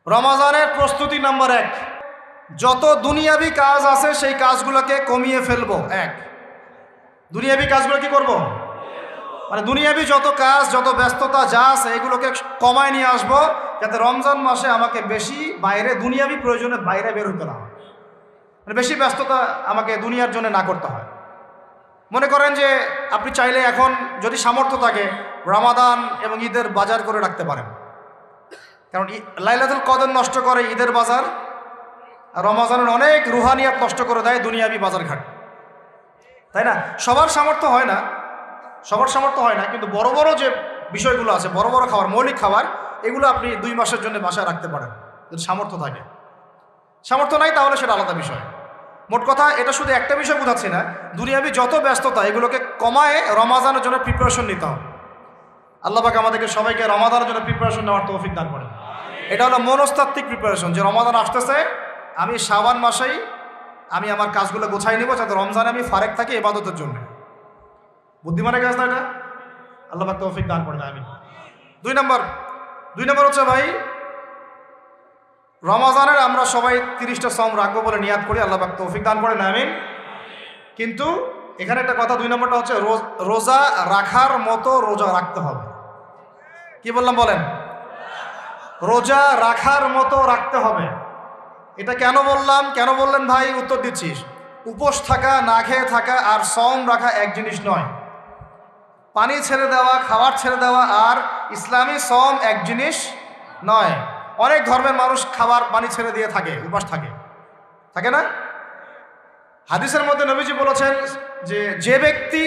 রমাজানের প্রস্তুতি নাম্বার 1, যত দুনিয়াবি কাজ আছে সেই কাজগুলোকে কমিয়ে ফেলবো। দুনিয়াবি কাজগুলো কি করব? মানে দুনিয়াবি যত কাজ, যত ব্যস্ততা যা আছে এগুলোকে কমায় নিয়ে আসবো, যাতে রমজান মাসে আমাকে বেশি বাইরে দুনিয়াবি প্রয়োজনে বাইরে বের হতে না হয়, মানে বেশি ব্যস্ততা আমাকে দুনিয়ার জন্য না করতে হয়। মনে করেন যে আপনি চাইলে এখন যদি সামর্থ্য থাকে রমাদান এবং ঈদের বাজার করে রাখতে পারেন, কারণ লাইলাতুল কদর নষ্ট করে ঈদের বাজার, আর রমজানের অনেক রুহানিয়াত নষ্ট করে দেয় দুনিয়াবি বাজার ঘাট, তাই না? সবার সামর্থ্য হয় না, কিন্তু বড় বড় যে বিষয়গুলো আছে, বড় বড় খাবার, মৌলিক খাবার, এগুলো আপনি 2 মাসের জন্য বাসায় রাখতে পারেন যদি সামর্থ্য থাকে। সামর্থ্য নাই তাহলে সেটা আলাদা বিষয়। মোট কথা এটা শুধু একটা বিষয় বোঝাচ্ছি না, দুনিয়াবি যত ব্যস্ততা এগুলোকে কমায় রমাজানের জন্য প্রিপারেশন নিতে হবে। আল্লাহ পাক আমাদেরকে সবাইকে রমাদানের জন্য প্রিপারেশন নেওয়ার তৌফিক দান করেন। এটা হলো মনস্তাত্ত্বিক প্রিপারেশন, যে রমাদান আসতেছে, আমি শাবান মাসেই আমি আমার কাজগুলো গোছাই নিব যাতে রমজানে আমি ফারেক থাকি ইবাদতের জন্য। বুদ্ধিমানের কাজ না এটা? আল্লাহ পাক তৌফিক দান করেন, আমিন। 2 নম্বর হচ্ছে ভাই, রমজানের আমরা সবাই 30টা সম রাখবো বলে নিয়াত করি, আল্লাহ পাক তৌফিক দান করেন, আমিন। কিন্তু এখানে একটা কথা, 2 নম্বরটা হচ্ছে রোজা রাখার মতো রোজা রাখতে হবে। কি বললাম বলেন? রোজা রাখার মতো রাখতে হবে। এটা কেন বললেন ভাই? উত্তর দিচ্ছিস। উপোস থাকা, না খেয়ে থাকা আর সম রাখা এক জিনিস নয়। পানি ছেড়ে দেওয়া, খাবার ছেড়ে দেওয়া আর ইসলামী সম এক জিনিস নয়। অনেক ধর্মের মানুষ খাবার পানি ছেড়ে দিয়ে থাকে, উপাস থাকে না? হাদিসের মধ্যে নবীজি বলেছেন যে ব্যক্তি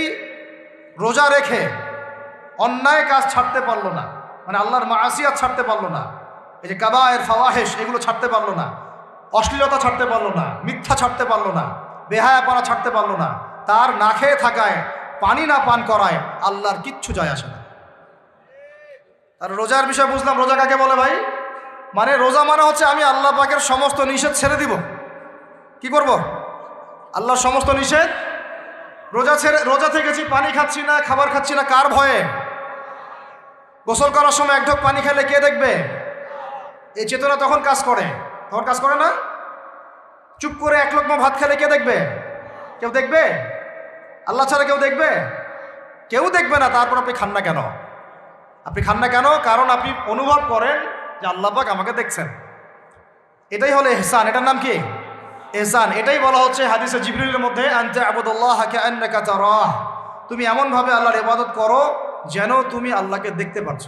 রোজা রেখে অন্যায় কাজ ছাড়তে পারলো না, মানে আল্লাহর মাসিয়াত ছাড়তে পারলো না, এই যে কাবায়ের ফাওয়াহিশ এগুলো ছাড়তে পারলো না, অশ্লীলতা ছাড়তে পারলো না, মিথ্যা ছাড়তে পারলো না, বেহায়াপনা ছাড়তে পারলো না, তার না খেয়ে থাকায়, পানি না পান করায় আল্লাহর কিচ্ছু যায় আসে না। আর রোজার বিষয় বুঝলাম। রোজা কাকে বলে ভাই? মানে রোজা মানে হচ্ছে আমি আল্লাহ পাকের সমস্ত নিষেধ ছেড়ে দিব। কি করব? আল্লাহর সমস্ত নিষেধ। রোজা থেকেছি, পানি খাচ্ছি না, খাবার খাচ্ছি না, কার ভয়ে? গোসল করার সময় 1 ঢোক পানি খেলে কে দেখবে? এই চেতনা তখন কাজ করে না? চুপ করে 1 লোকমা ভাত খেলে কে দেখবে? কেউ দেখবে? আল্লাহ ছাড়া কেউ দেখবে? কেউ দেখবে না। তারপর আপনি খান না কেন? কারণ আপনি অনুভব করেন যে আল্লাহ পাক আমাকে দেখছেন। এটাই হলো ইহসান। এটার নাম কি? ইহসান। এটাই বলা হচ্ছে হাদিসে জিবরিলের মধ্যে, আনতা আবুদুল্লাহ কাআন্নাকা তারাহ, তুমি এমনভাবে আল্লাহর ইবাদত করো যেন তুমি আল্লাহকে দেখতে পাচ্ছ।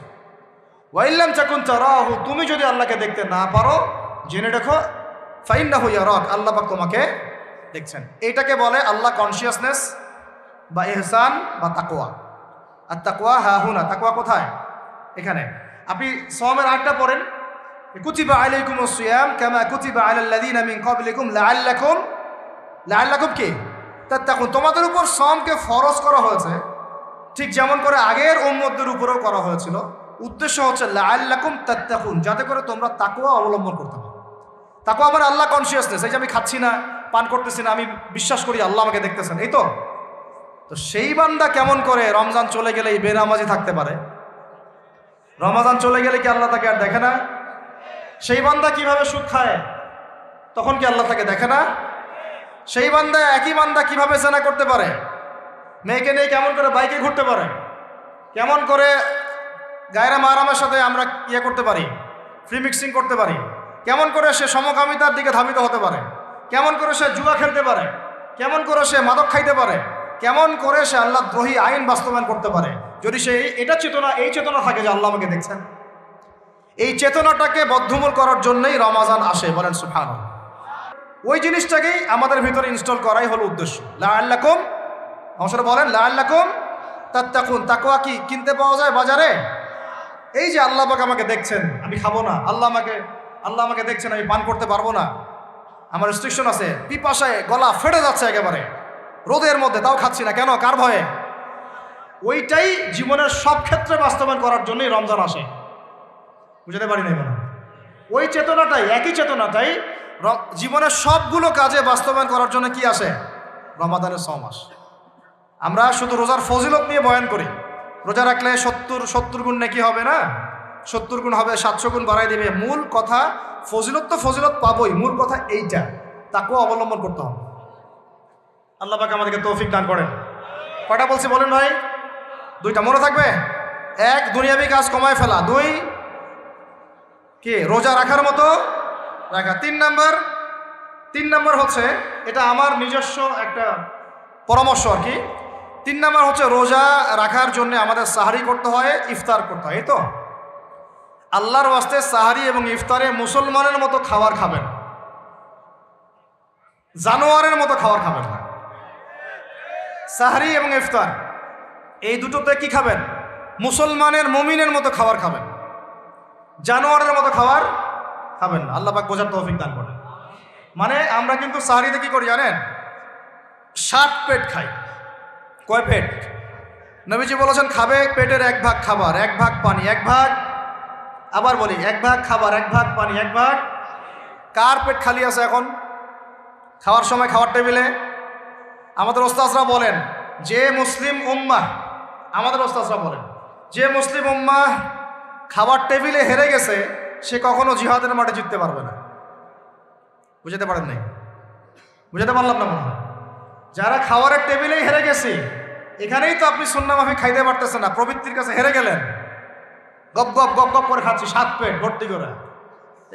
ওয়া ইল্লাম তাকুন তারাহু, তুমি যদি আল্লাহকে দেখতে না পারো জেনে রাখো ফাইন্নাহু ইয়ারাক, আল্লাহ পাক তোমাকে দেখছেন। এইটাকে বলে আল্লাহ কনসিয়াসনেস বা ইহসান বা তাকওয়া। আর তাকওয়া হাহুনা, তাকওয়া কোথায়? এখানে। আপনি সওমের আয়াতটা পড়েন, কুতিবা আলাইকুমুস সিয়াম কামা কুতিবা আলাল লাযিনা মিন ক্বাবলিকুম লাআল্লাকুম কি তাত্তাকুন, তোমাদের উপর সওমকে ফরজ করা হয়েছে ঠিক যেমন করে আগের উম্মতদের উপরেও করা হয়েছিল। উদ্দেশ্য হচ্ছে লাআল্লাকুম তাত্তাকুন, যাতে করে তোমরা তাকওয়া অবলম্বন করতে পারো। তাকওয়া মানে আল্লাহ কনসিয়াসনেস, এই যে আমি খাচ্ছি না, পান করতেছি না, আমি বিশ্বাস করি আল্লাহ আমাকে দেখতেছেন, এই তো সেই বান্দা কেমন করে রমজান চলে গেলেই বেনামাজি থাকতে পারে? রমজান চলে গেলে কি আল্লাহ তাকে আর দেখে না? সেই বান্দা কিভাবে সুদ খায়, তখন কি আল্লাহ তাকে দেখে না? সেই বান্দা, একই বান্দা কিভাবে জেনা করতে পারে? মেয়েকে নিয়ে কেমন করে বাইকে ঘুরতে পারে? কেমন করে গায়রা মাহরামের সাথে আমরা করতে পারি, ফ্রি মিক্সিং করতে পারি? কেমন করে সে সমকামিতার দিকে ধাবিত হতে পারে? কেমন করে সে জুয়া খেলতে পারে? কেমন করে সে মাদক খাইতে পারে? কেমন করে সে আল্লাহ দ্রোহী আইন বাস্তবায়ন করতে পারে? যদি সে এই চেতনা থাকে যে আল্লাহ আমাকে দেখছেন। এই চেতনাটাকে বদ্ধমূল করার জন্যই রমাজান আসে, বলেন সুবহানাল্লাহ। ওই জিনিসটাকেই আমাদের ভিতরে ইনস্টল করাই হলো উদ্দেশ্য। লাআল্লাকুম, আমার বলেন লাআল্লাকুম তাত্তাকুন। তাকওয়া কি কিনতে পাওয়া যায় বাজারে? এই যে আল্লাহ পাক আমাকে দেখছেন, আমি খাবো না, আল্লাহ আমাকে দেখছেন, আমি পান করতে পারবো না, আমার রেস্ট্রিকশন আছে, পিপাসায় গলা ফেটে যাচ্ছে একেবারে রোদের মধ্যে, তাও খাচ্ছি না, কেন? কার ভয়ে? ওইটাই জীবনের সব ক্ষেত্রে বাস্তবায়ন করার জন্যই রমজান আসে। বুঝতে পারি নাই মনে? ওই চেতনাটাই, একই চেতনাটাই জীবনের সবগুলো কাজে বাস্তবায়ন করার জন্য কি আসে? রমাদানের সওম আসে। আমরা শুধু রোজার ফজিলত নিয়ে বয়ান করি, রোজা রাখলে 70 গুণ নাকি হবে না, 70 গুণ হবে, 700 গুণ বাড়াই দেবে। মূল কথা ফজিলত তো ফজিলত পাবোই, মূল কথা এইটা, তাকেও অবলম্বন করতে হবে। আল্লাহ পাক আমাদেরকে তৌফিক দান করেন। কটা বলছি বলেন ভাই? দুইটা মনে থাকবে। এক, দুনিয়াবি কাজ কমায় ফেলা। দুই, কি রোজা রাখার মতো রাখা। তিন নাম্বার হচ্ছে, এটা আমার নিজস্ব একটা পরামর্শ আর কি। 3 নাম্বার হচ্ছে রোজা রাখার জন্য আমাদের সাহারি করতে হয়, ইফতার করতে হয়। এই তো আল্লাহর ওয়াস্তে সাহারি এবং ইফতারে মুসলমানের মতো খাবার খাবেন, জানোয়ারের মতো খাবার খাবেন না। সাহারি এবং ইফতার এই দুটোতে কি খাবেন? মুসলমানের, মুমিনের মতো খাবার খাবেন, জানোয়ারের মতো খাবার খাবেন না। আল্লাহ পাক বোঝার তৌফিক দান করেন। মানে আমরা কিন্তু সাহারিতে কি করি জানেন? 7 পেট খাই। কয় পেট? নবীজি বলেছেন খাবে পেটের 1 ভাগ খাবার, 1 ভাগ পানি, 1 ভাগ, আবার বলি 1 ভাগ খাবার, 1 ভাগ পানি, 1 ভাগ। কার পেট খালি আছে এখন খাওয়ার সময় খাওয়ার টেবিলে? আমাদের ওস্তাদরা বলেন যে মুসলিম উম্মাহ, আমাদের ওস্তাদরা বলেন যে মুসলিম উম্মাহ খাবার টেবিলে হেরে গেছে, সে কখনো জিহাদের মাঠে জিততে পারবে না। বুঝাতে পারেন নাই? বুঝাতে পারলাম না মনে হয়। যারা খাওয়ারের টেবিলেই হেরে গেছে, এখানেই তো আপনি সুন্নাহ মাফিক খাইতে পারতেছেন না, প্রবৃত্তির কাছে হেরে গেলেন, গপ গপ গপ গপ করে খাচ্ছি 7 পেট ভর্তি করে।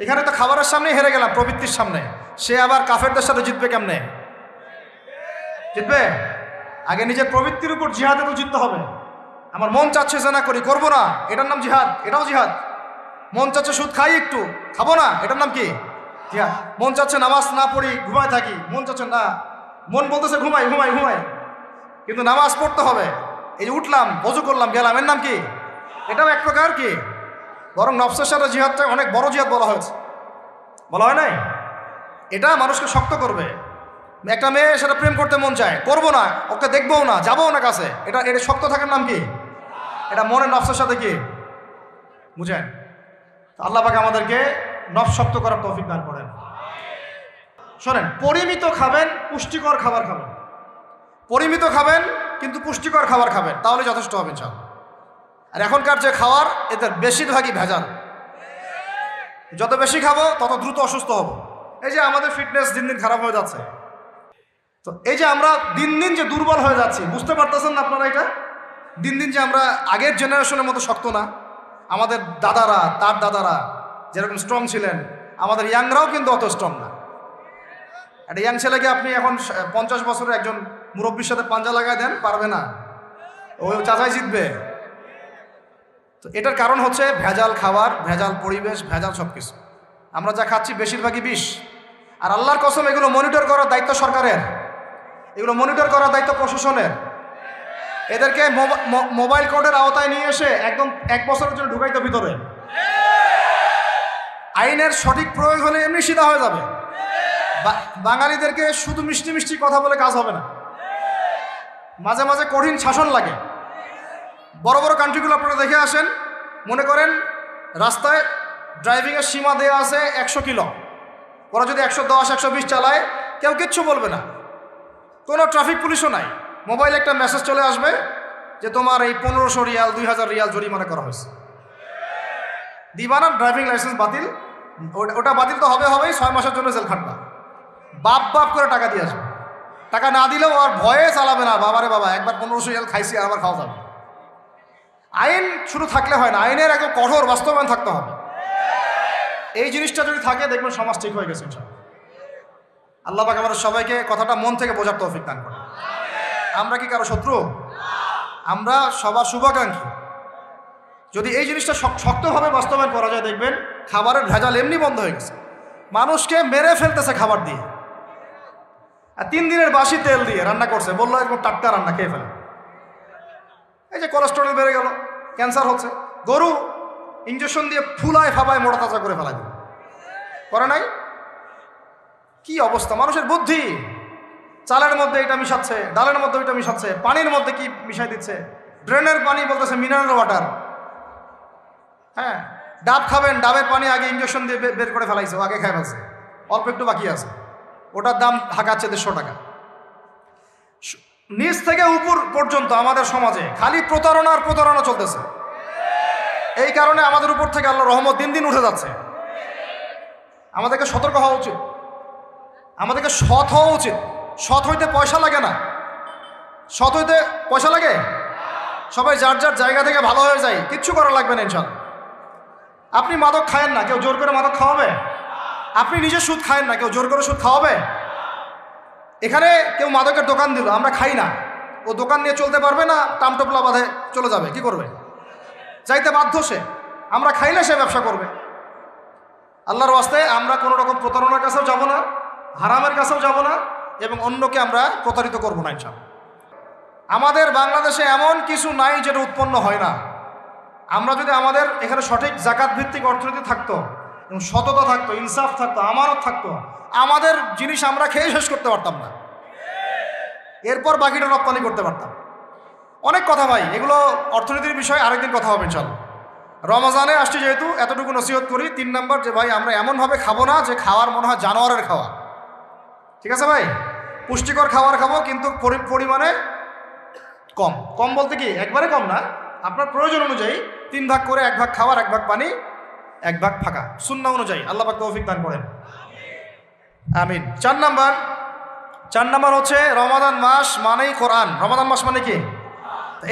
এখানে তো খাবারের সামনেই হেরে গেলাম, প্রবৃত্তির সামনে। সে আবার কাফেরদের সাথে জিতবে কেমনে? জিতবে আগে নিজের প্রবৃত্তির উপর জিহাদে তো জিততে হবে। আমার মন চাচ্ছে যে না করি, করবো না, এটার নাম জিহাদ, এটাও জিহাদ। মন চাচ্ছে সুদ খাই একটু, খাবো না, এটার নাম কি? জিহাদ। মন চাচ্ছে নামাজ না পড়ি, ঘুমায় থাকি, মন চাচ্ছে না, মন বলতেছে ঘুমাই ঘুমাই ঘুমাই, কিন্তু নামাজ পড়তে হবে। এই যে উঠলাম, বজু করলাম, গেলাম, এর নাম কি? এটাও এক প্রকার কি, বরং নফসের সাথে জিহাদটা অনেক বড় জিহাদ বলা হয়েছে, বলা হয় নাই? এটা মানুষকে শক্ত করবে। একটা মেয়ে সেটা প্রেম করতে মন চায়, করবো না, ওকে দেখবোও না, যাবোও না কাছে, এটা এটা শক্ত থাকার নাম কি? এটা মনের নফসের সাথে কি বুঝেন? আল্লাহ পাক আমাদেরকে নফস শক্ত করার তৌফিক দান করেন। শোনেন, পরিমিত খাবেন, পুষ্টিকর খাবার খাবেন। পরিমিত খাবেন কিন্তু পুষ্টিকর খাবার খাবেন, তাহলে যথেষ্ট হবে ইনশাআল্লাহ। আর এখনকার যে খাবার, এদের বেশিরভাগই ভেজাল। যত বেশি খাবো তত দ্রুত অসুস্থ হব। এই যে আমাদের ফিটনেস দিন দিন খারাপ হয়ে যাচ্ছে, তো এই যে আমরা দিন দিন যে দুর্বল হয়ে যাচ্ছি, বুঝতে পারতেছেন না আপনারা? এটা দিন দিন যে আমরা আগের জেনারেশনের মতো শক্ত না। আমাদের দাদারা, তার দাদারা যেরকম স্ট্রং ছিলেন, আমাদের ইয়াংরাও কিন্তু অত স্ট্রং না। একটা ইয়াং ছেলেকে আপনি এখন 50 বছরের একজন মুরব্বীর সাথে পাঞ্জা লাগায় দেন, পারবে না, ওই চাচাই জিতবে। তো এটার কারণ হচ্ছে ভেজাল খাবার, ভেজাল পরিবেশ, ভেজাল সব কিছু। আমরা যা খাচ্ছি বেশিরভাগই বিষ। আর আল্লাহর কসম, এগুলো মনিটর করার দায়িত্ব সরকারের, এগুলো মনিটর করার দায়িত্ব প্রশাসনের। এদেরকে মোবাইল কোর্টের আওতায় নিয়ে এসে একদম 1 বছরের জন্য ঢুকাইতে ভিতরে। আইনের সঠিক প্রয়োগ হলে এমনি সিধা হয়ে যাবে। বাঙালিদেরকে শুধু মিষ্টি মিষ্টি কথা বলে কাজ হবে না, মাঝে মাঝে কঠিন শাসন লাগে। বড় বড় কান্ট্রিগুলো আপনারা দেখে আসেন, মনে করেন রাস্তায় ড্রাইভিংয়ের সীমা দেওয়া আছে 100 কিলো, ওরা যদি 110 120 চালায় কেউ কিচ্ছু বলবে না, কোনো ট্রাফিক পুলিশও নাই। মোবাইলে একটা মেসেজ চলে আসবে যে তোমার এই 1500 রিয়াল 2000 রিয়াল জরিমানা করা হয়েছে। দিবা না, ড্রাইভিং লাইসেন্স বাতিল। ওটা বাতিল তো হবেই, 6 মাসের জন্য জেল খাটবা। বাপ বাপ করে টাকা দিয়ে আসবে। টাকা না দিলেও আর ভয়ে চালাবে না, বাবারে বাবা একবার 1500 রিয়াল খাইছি, আর আবার খাওয়া যাবে। আইন শুধু থাকলে হয় না, আইনের একদম কঠোর বাস্তবায়ন থাকতে হবে। এই জিনিসটা যদি থাকে, দেখবেন সমাজ ঠিক হয়ে গেছে ইনশাআল্লাহ। আল্লাহ পাক আমাদের সবাইকে কথাটা মন থেকে বোঝার তৌফিক দান করেন। আমরা কি কারো শত্রু? আমরা সবার শুভাকাঙ্ক্ষী। যদি এই জিনিসটা শক্তভাবে বাস্তবায়ন করা যায়, দেখবেন খাবারের ভেজাল এমনি বন্ধ হয়ে গেছে। মানুষকে মেরে ফেলতেছে খাবার দিয়ে, আর 3 দিনের বাসি তেল দিয়ে রান্না করছে, বললো এরকম টাটকা রান্না খেয়ে ফেলে। এই যে কোলেস্টেরল বেড়ে গেল, ক্যান্সার হচ্ছে। গরু ইঞ্জেকশন দিয়ে ফুলায় ফাবায় মোটা তাজা করে ফেলা দিল, করে নাই? কি অবস্থা মানুষের বুদ্ধি! চালের মধ্যে এটা মিশাচ্ছে, ডালের মধ্যে ওইটা মিশাচ্ছে, পানির মধ্যে কি মিশাই দিচ্ছে, ড্রেনের পানি বলতেছে মিনারেল ওয়াটার। হ্যাঁ, ডাব খাবেন, ডাবের পানি আগে ইঞ্জেকশন দিয়ে বের করে ফেলাইছে, আগে খাই ফেলছে, অল্প একটু বাকি আছে, ওটার দাম হাঁকাচ্ছে 150 টাকা। নিচ থেকে উপর পর্যন্ত আমাদের সমাজে খালি প্রতারণা চলতেছে। এই কারণে আমাদের উপর থেকে আল্লাহর রহমত দিন দিন উঠে যাচ্ছে। আমাদেরকে সতর্ক হওয়া উচিত, আমাদেরকে সৎ হওয়া উচিত। সৎ হইতে পয়সা লাগে না। সৎ হইতে পয়সা লাগে? সবাই যার যার জায়গা থেকে ভালো হয়ে যায়, কিচ্ছু করা লাগবে না ইনশাল্লাহ। আপনি মাদক খায়েন না, কেউ জোর করে মাদক খাওয়াবে? আপনি নিজে সুদ খায়েন না, কেউ জোর করে সুদ খাওয়াবে? এখানে কেউ মাদকের দোকান দিল, আমরা খাই না, ও দোকান নিয়ে চলতে পারবে না, টামটোপলা বাঁধে চলে যাবে, কি করবে? যাইতে বাধ্য সে। আমরা খাইলে সে ব্যবসা করবে। আল্লাহর ওয়াস্তে আমরা কোনো রকম প্রতারণার কাছেও যাব না, হারামের কাছেও যাব না, এবং অন্যকে আমরা প্রতারিত করবো না ইনশাআল্লাহ। আমাদের বাংলাদেশে এমন কিছু নাই যেটা উৎপন্ন হয় না। আমরা যদি আমাদের এখানে সঠিক জাকাত ভিত্তিক অর্থনীতি থাকতো এবং সততা থাকতো, ইনসাফ থাকতো, আমানত থাকতো, আমাদের জিনিস আমরা খেয়ে শেষ করতে পারতাম না, এরপর বাকিটা রপ্তানি করতে পারতাম। অনেক কথা ভাই, এগুলো অর্থনীতির বিষয়ে আরেকদিন কথা হবে ইনশাআল্লাহ। রমজানে আসছি যেহেতু এতটুকু নসিহত করি। 3 নম্বর, যে ভাই আমরা এমনভাবে খাবো না যে খাওয়ার মনে হয় জানোয়ারের খাওয়া। ঠিক আছে ভাই? পুষ্টিকর খাবার খাবো, কিন্তু পরিমাণে কম। কম বলতে কি একবারে কম না, আপনার প্রয়োজন অনুযায়ী 3 ভাগ করে, 1 ভাগ খাবার, 1 ভাগ পানি, 1 ভাগ ফাঁকা, সুন্নাহ অনুযায়ী। আল্লাহ পাক তৌফিক দান করেন, আমিন। 4 নাম্বার হচ্ছে রমাদান মাস মানেই কোরআন। রমাদান মাস মানে কি?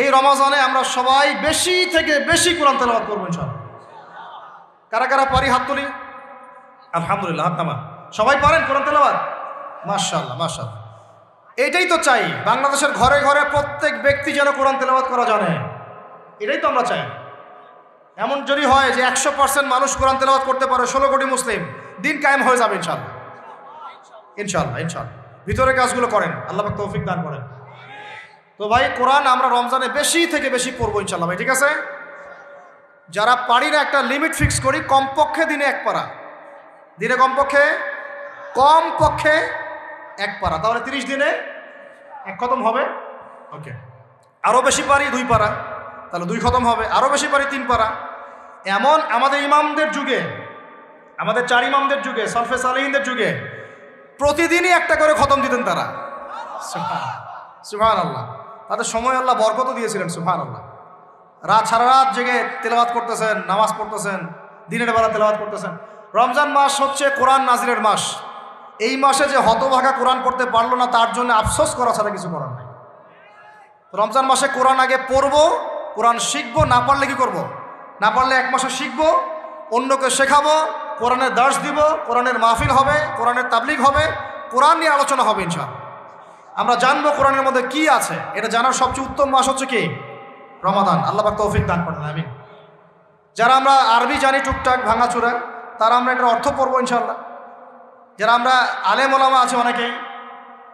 এই রমজানে আমরা সবাই বেশি থেকে বেশি কোরআন তেলাওয়াত করবো ইনশাআল্লাহ। কারা কারা পারি হাত তুলি? আলহামদুলিল্লাহ, হাত নামা। সবাই পারেন কোরআন তেলাওয়াত? মাশাআল্লাহ, মাশাআল্লাহ। এটাই তো চাই, বাংলাদেশের ঘরে ঘরে প্রত্যেক ব্যক্তি যেন কোরআন তেলাওয়াত করা জানে। এটাই তো আমরা চাই। এমন যদি হয় যে 100% মানুষ কোরআন তেলাওয়াত করতে পারে, 16 কোটি মুসলিম, দিন কায়েম হয়ে যাবে ইনশাআল্লাহ, ইনশাআল্লাহ, ইনশাআল্লাহ। ভিতরে কাজগুলো করেন, আল্লাহ পাক তৌফিক দান করেন। তো ভাই কোরআন আমরা রমজানে বেশি থেকে বেশি পড়বো ইনশাআল্লাহ ভাই, ঠিক আছে? যারা পারি না, একটা লিমিট ফিক্স করি, কমপক্ষে দিনে 1 পারা, দিনে কমপক্ষে 1 পারা, তাহলে 30 দিনে 1 খতম হবে। ওকে, আরও বেশি পারি 2 পারা, তাহলে 2 খতম হবে। আরও বেশি পারি 3 পারা। এমন আমাদের ইমামদের যুগে, আমাদের 4 ইমামদের যুগে, সরফে সালেহিনদের যুগে প্রতিদিনই 1টা করে খতম দিতেন তারা। সুবহানাল্লাহ। তাদের সময় আল্লাহ বরকত দিয়েছিলেন, সুবহানাল্লাহ। সারা রাত জেগে তেলাওয়াত করতেছেন, নামাজ পড়তেছেন, দিনের বেলা তেলাওয়াত করতেছেন। রমজান মাস হচ্ছে কোরআন নাজিলের মাস। এই মাসে যে হতভাগা কোরআন পড়তে পারলো না, তার জন্য আফসোস করা ছাড়া কিছু করার নাই। রমজান মাসে কোরআন আগে পড়বো, কোরআন শিখবো। না পারলে কি করব? না পারলে 1 মাসে শিখবো, অন্যকে শেখাবো, কোরআনের দার্স দিব, কোরআনের মাহফিল হবে, কোরআনের তাবলিগ হবে, কোরআন নিয়ে আলোচনা হবে ইনশাআল্লাহ। আমরা জানবো কোরআনের মধ্যে কি আছে। এটা জানার সবচেয়ে উত্তম মাস হচ্ছে কি? রমাদান। আল্লাহ পাক তৌফিক দান করেন, আমিন। যারা আমরা আরবি জানি টুকটাক ভাঙাচোরা, তারা আমরা এটার অর্থ পড়বো ইনশাআল্লাহ। যারা আমরা আলেম ওলামা আছে অনেকেই,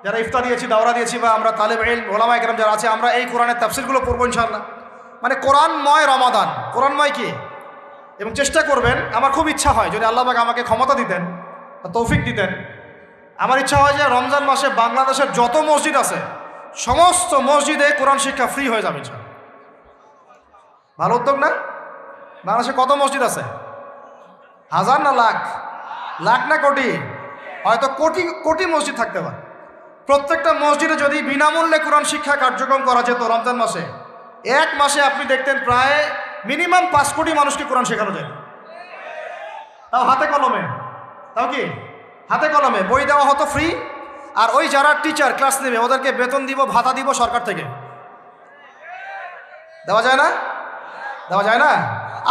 যারা ইফতা দিয়েছি, দাওরা দিয়েছি, বা আমরা তালেব ইলম ওলামা একরাম যারা আছে, আমরা এই কোরআনের তাফসিরগুলো পড়বো ইনশাআল্লাহ। মানে কোরআনময় রমাদান। কোরআনময় কি? এবং চেষ্টা করবেন, আমার খুব ইচ্ছা হয় যদি আল্লাহ পাক আমাকে ক্ষমতা দিতেন, তৌফিক দিতেন, আমার ইচ্ছা হয় যে রমজান মাসে বাংলাদেশের যত মসজিদ আছে সমস্ত মসজিদে কোরআন শিক্ষা ফ্রি হয়ে যাবে ইনশাআল্লাহ। ভালো উদ্যোগ না? বাংলাদেশে কত মসজিদ আছে? হাজার না লাখ? লাখ না কোটি? হয়তো কোটি কোটি মসজিদ থাকতে পারে। প্রত্যেকটা মসজিদে যদি বিনামূল্যে কোরআন শিক্ষা কার্যক্রম করা যেত রমজান মাসে, 1 মাসে আপনি দেখতেন প্রায় মিনিমাম 5 কোটি মানুষকে কোরআন শেখানো যায়। তাও হাতে কলমে। তাও কি? হাতে কলমে। বই দেওয়া হতো ফ্রি, আর ওই যারা টিচার ক্লাস নেবে ওদেরকে বেতন দিব, ভাতা দিব সরকার থেকে। দেওয়া যায় না? দেওয়া যায় না?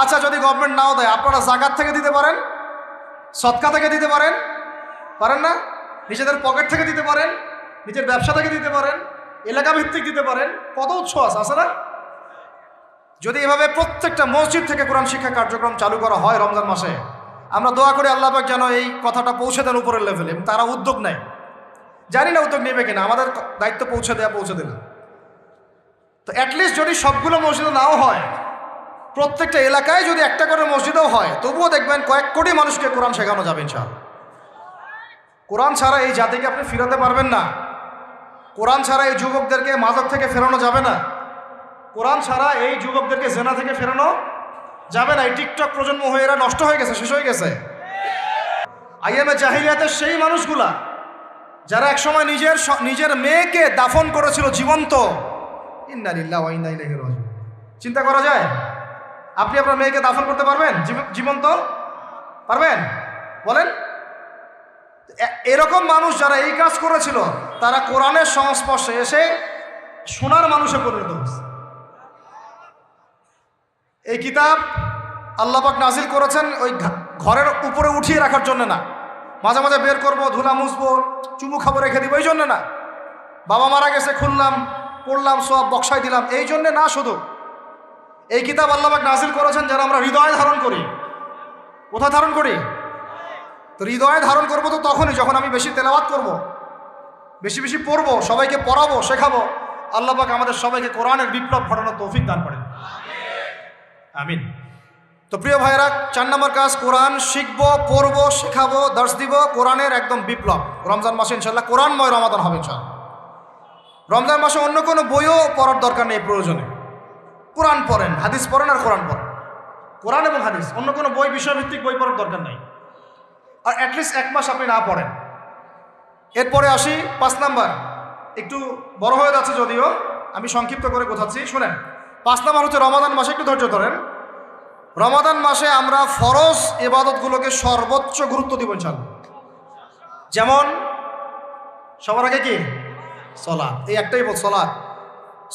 আচ্ছা, যদি গভর্নমেন্ট নাও দেয়, আপনারা জাকাত থেকে দিতে পারেন, সদকা থেকে দিতে পারেন, পারেন না? নিজেদের পকেট থেকে দিতে পারেন, নিজের ব্যবসা থেকে দিতে পারেন, এলাকা ভিত্তিক দিতে পারেন। কত উৎস আছে না? যদি এভাবে প্রত্যেকটা মসজিদ থেকে কোরআন শিক্ষা কার্যক্রম চালু করা হয় রমজান মাসে, আমরা দোয়া করি আল্লাহ পাক যেন এই কথাটা পৌঁছে দেন উপরের লেভেলে, এবং তারা উদ্যোগ নেয়। জানি না উদ্যোগ নেবে কিনা, আমাদের দায়িত্ব পৌঁছে দিলাম। তো অ্যাটলিস্ট যদি সবগুলো মসজিদে নাও হয়, প্রত্যেকটা এলাকায় যদি 1টা করে মসজিদও হয়, তবুও দেখবেন কয়েক কোটি মানুষকে কোরআন শেখানো যাবে ইনশাআল্লাহ। কোরআন ছাড়া এই জাতিকে আপনি ফিরাতে পারবেন না। কোরআন ছাড়া এই যুবকদেরকে মাদক থেকে ফেরানো যাবে না। কোরআন ছাড়া এই যুবকদেরকে জেনা থেকে ফেরানো যাবে না। এই টিকটক প্রজন্ম হয়ে এরা নষ্ট হয়ে গেছে, শেষ হয়ে গেছে। আইয়ামে জাহিলিয়াতের সেই মানুষগুলা যারা একসময় নিজের মেয়েকে দাফন করেছিল জীবন্ত। ইন্না লিল্লাহি ওয়া ইন্না ইলাইহি রাজিউন। চিন্তা করা যায়? আপনি আপনার মেয়েকে দাফন করতে পারবেন জীবন্ত? পারবেন? বলেন। এরকম মানুষ যারা এই কাজ করেছিল তারা কোরআনের সংস্পর্শে এসে সোনার মানুষে পরিণত হয়েছে। এই কিতাব আল্লাহ পাক নাজিল করেছেন ওই ঘরের উপরে উঠিয়ে রাখার জন্য না, মাঝে মাঝে বের করবো, ধুলা মুছবো, চুমু খাবো, রেখে দিব, এই জন্য না। বাবা মারা গেছে, খুললাম, পড়লাম, সব বক্সায় দিলাম, এই জন্যে না। শুধু এই কিতাব আল্লাহ পাক নাজিল করেছেন যেন আমরা হৃদয়ে ধারণ করি। কোথায় ধারণ করি? তো হৃদয়ে ধারণ করবো তো তখনই যখন আমি বেশি তেলাওয়াত করব, বেশি বেশি পড়বো, সবাইকে পড়াবো, শেখাবো। আল্লাহ পাক আমাদের সবাইকে কোরআনের বিপ্লব ঘটানোর তৌফিক দান করেন, আমিন। তো প্রিয় ভাইরা, 4 নম্বর কাজ, কোরআন শিখবো, পড়বো, শেখাবো, দর্শ দিব, কোরআনের একদম বিপ্লব। রমজান মাসে ইনশাল্লাহ কোরআনময় রমাদান হবে ইনশাল্লাহ। রমজান মাসে অন্য কোনো বইও পড়ার দরকার নেই, প্রয়োজনে কোরআন পড়েন, হাদিস পড়েন আর কোরআন পড়েন। কোরআন এবং হাদিস, অন্য কোনো বই, বিষয়ভিত্তিক বই পড়ার দরকার নাই। আর অ্যাটলিস্ট 1 মাস আপনি না পড়েন। এরপরে আসি 5 নাম্বার, একটু বড় হয়ে যাচ্ছে যদিও, আমি সংক্ষিপ্ত করে বোঝাচ্ছি, শুনেন। 5 নাম্বার হচ্ছে রমাদান মাসে, একটু ধৈর্য ধরেন। রমাদান মাসে আমরা ফরজ ইবাদতগুলোকে সর্বোচ্চ গুরুত্ব দিব ইনশাআল্লাহ। যেমন সবার আগে কি? সলাত। এই একটাই বল, সলাত।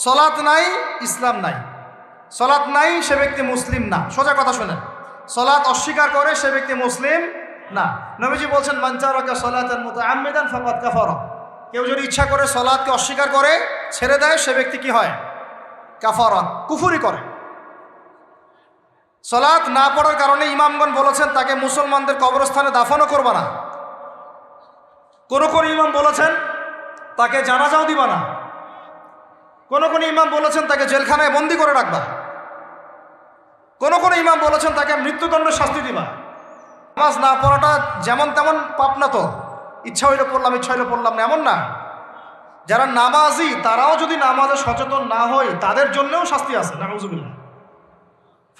সলাত নাই, ইসলাম নাই। সলাত নাই, সে ব্যক্তি মুসলিম না। সোজা কথা শোনেন, সলাত অস্বীকার করে সে ব্যক্তি মুসলিম না। নবীজি বলছেন, মান তারাকা সলাতান মুতাআম্মিদান ফাকাদ কাফারা। কেউ যদি ইচ্ছা করে সলাতকে অস্বীকার করে, ছেড়ে দেয়, সে ব্যক্তি কি হয়? কাফারা, কুফরি করে। সলাত না পড়ার কারণে ইমামগণ বলেছেন তাকে মুসলমানদের কবরস্থানে দাফনও করবা না। কোন কোন ইমাম বলেছেন তাকে জানাজাও দিবা না। কোন কোন ইমাম বলেছেন তাকে জেলখানায় বন্দি করে রাখবা। কোন কোন ইমাম বলেছেন তাকে মৃত্যুদণ্ডের শাস্তি দিবা। নামাজ না পড়াটা যেমন তেমন পাপ না, তো ইচ্ছা হইলে পড়লাম, ইচ্ছা হইলে পড়লাম না, এমন না। যারা নামাজি তারাও যদি নামাজে সচেতন না হয়, তাদের জন্যও শাস্তি আছে। নাউযুবিল্লাহ।